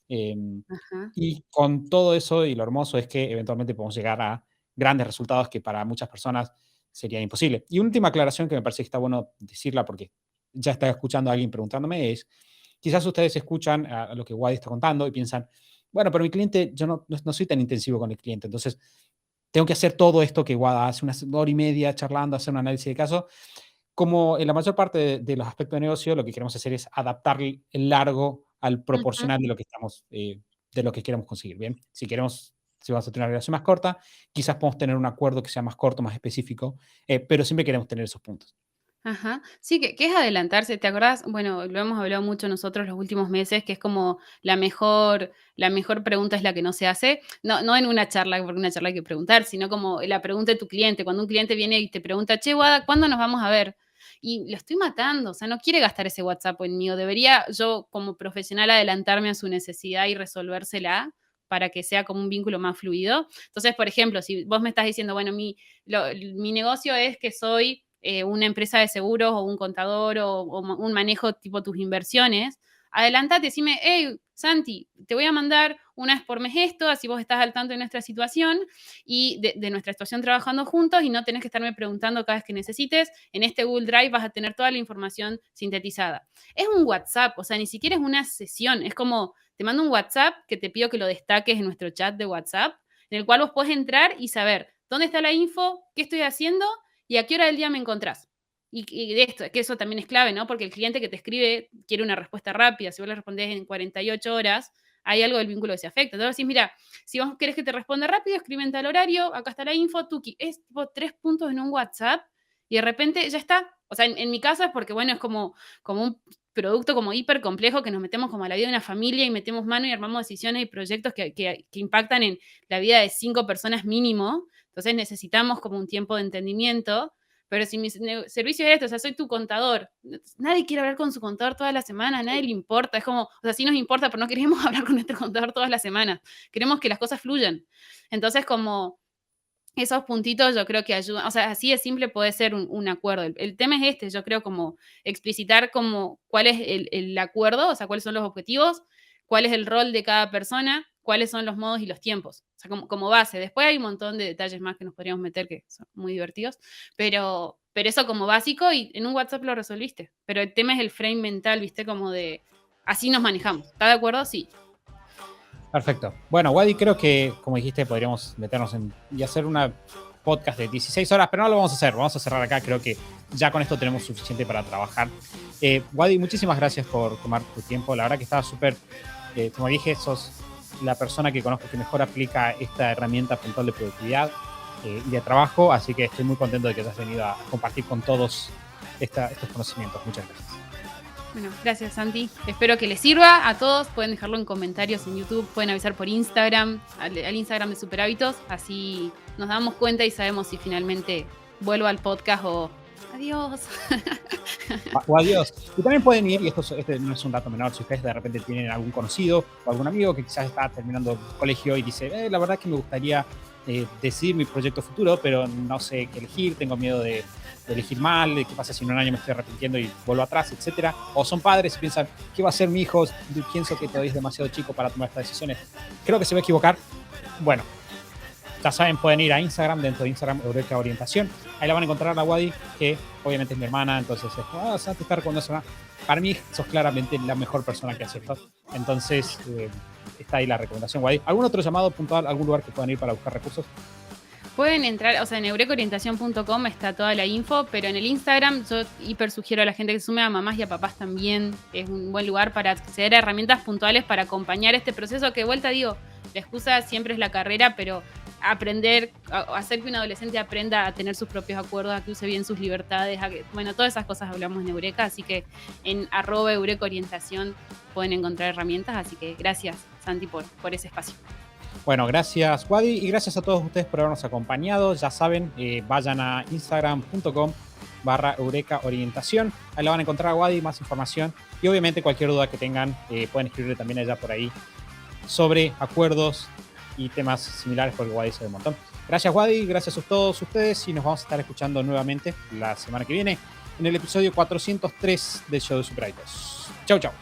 Ajá. Y con todo eso, y lo hermoso es que eventualmente podemos llegar a grandes resultados que para muchas personas serían imposibles. Y última aclaración que me parece que está bueno decirla porque ya está escuchando a alguien preguntándome es, quizás ustedes escuchan a lo que Wadi está contando y piensan, bueno, pero mi cliente, yo no soy tan intensivo con el cliente, entonces tengo que hacer todo esto que Wada hace, una hora y media charlando, hacer un análisis de caso. Como en la mayor parte de los aspectos de negocio, lo que queremos hacer es adaptar el largo al Ujú. proporcional de lo que estamos, de lo que queremos conseguir, ¿bien? Si vamos a tener una relación más corta, quizás podemos tener un acuerdo que sea más corto, más específico, pero siempre queremos tener esos puntos. Ajá. Sí, que es adelantarse, ¿te acordás? Bueno, lo hemos hablado mucho nosotros los últimos meses, que es como la mejor pregunta es la que no se hace. No en una charla, porque una charla hay que preguntar, sino como la pregunta de tu cliente. Cuando un cliente viene y te pregunta, che, Guada, ¿cuándo nos vamos a ver? Y lo estoy matando, o sea, no quiere gastar ese WhatsApp en mí, o debería yo como profesional adelantarme a su necesidad y resolvérsela para que sea como un vínculo más fluido. Entonces, por ejemplo, si vos me estás diciendo, bueno, mi negocio es que soy una empresa de seguros o un contador o un manejo tipo tus inversiones, adelantate, decime, hey, Santi, te voy a mandar una vez por mes esto, así vos estás al tanto de nuestra situación y de nuestra situación trabajando juntos y no tenés que estarme preguntando cada vez que necesites. En este Google Drive vas a tener toda la información sintetizada. Es un WhatsApp, o sea, ni siquiera es una sesión, es como te mando un WhatsApp que te pido que lo destaques en nuestro chat de WhatsApp, en el cual vos podés entrar y saber dónde está la info, qué estoy haciendo y a qué hora del día me encontrás. Y de esto, que eso también es clave, ¿no? Porque el cliente que te escribe quiere una respuesta rápida. Si vos le respondés en 48 horas, hay algo del vínculo que se afecta. Entonces decís, mira, si vos querés que te responda rápido, escribe en tal horario, acá está la info, tuki. Es tipo 3 puntos en un WhatsApp y de repente ya está. O sea, en mi caso es porque, bueno, es como un producto como hiper complejo que nos metemos como a la vida de una familia y metemos mano y armamos decisiones y proyectos que impactan en la vida de 5 personas mínimo. Entonces necesitamos como un tiempo de entendimiento. Pero si mi servicio es esto, o sea, soy tu contador, nadie quiere hablar con su contador toda la semana, a nadie le importa, es como, o sea, sí nos importa, pero no queremos hablar con nuestro contador todas las semanas, queremos que las cosas fluyan. Entonces, como esos puntitos yo creo que ayudan, o sea, así de simple puede ser un acuerdo. El tema es este, yo creo como explicitar como cuál es el acuerdo, o sea, cuáles son los objetivos, cuál es el rol de cada persona, cuáles son los modos y los tiempos, o sea, como base. Después hay un montón de detalles más que nos podríamos meter que son muy divertidos, pero eso como básico y en un WhatsApp lo resolviste. Pero el tema es el frame mental, ¿viste? Como de, así nos manejamos. ¿Estás de acuerdo? Sí. Perfecto. Bueno, Wadi, creo que, como dijiste, podríamos meternos y hacer una podcast de 16 horas, pero no lo vamos a hacer. Vamos a cerrar acá. Creo que ya con esto tenemos suficiente para trabajar. Wadi, muchísimas gracias por tomar tu tiempo. La verdad que estaba súper, como dije, sos la persona que conozco que mejor aplica esta herramienta puntual de productividad y de trabajo, así que estoy muy contento de que hayas venido a compartir con todos estos conocimientos. Muchas gracias. Bueno, gracias Santi. Espero que les sirva a todos. Pueden dejarlo en comentarios en YouTube, pueden avisar por Instagram, al Instagram de Super Hábitos, así nos damos cuenta y sabemos si finalmente vuelvo al podcast o adiós. O adiós. Y también pueden ir, y este no es un dato menor, si ustedes de repente tienen algún conocido o algún amigo que quizás está terminando el colegio y dice, la verdad es que me gustaría decidir mi proyecto futuro, pero no sé qué elegir, tengo miedo de elegir mal, de qué pasa si en un año me estoy arrepintiendo y vuelvo atrás, etcétera. O son padres y piensan, ¿qué va a hacer mi hijo? Yo pienso que todavía es demasiado chico para tomar estas decisiones. Creo que se va a equivocar. Bueno, ya saben, pueden ir a Instagram, dentro de Instagram, Eureka Orientación. Ahí la van a encontrar a la Wadi, que obviamente es mi hermana, entonces Santi está recomendando. Para mí, sos claramente la mejor persona que hace esto. Entonces, está ahí la recomendación, Wadi. ¿Algún otro llamado puntual, algún lugar que puedan ir para buscar recursos? Pueden entrar, o sea, en eurekaorientación.com está toda la info, pero en el Instagram yo hiper sugiero a la gente que se sume, a mamás y a papás también. Es un buen lugar para acceder a herramientas puntuales para acompañar este proceso que, de vuelta digo, la excusa siempre es la carrera, pero aprender, hacer que un adolescente aprenda a tener sus propios acuerdos, a que use bien sus libertades, bueno, todas esas cosas hablamos en Eureka, así que en @eurekaorientación pueden encontrar herramientas, así que gracias Santi por ese espacio. Bueno, gracias Wadi y gracias a todos ustedes por habernos acompañado. Ya saben, vayan a instagram.com/Eureka Orientación. Ahí la van a encontrar a Wadi, más información. Y obviamente cualquier duda que tengan, pueden escribirle también allá por ahí sobre acuerdos y temas similares, porque Wadi sabe un montón. Gracias Wadi, gracias a todos ustedes y nos vamos a estar escuchando nuevamente la semana que viene en el episodio 403 del show de Super Hábitos. Chau, chau.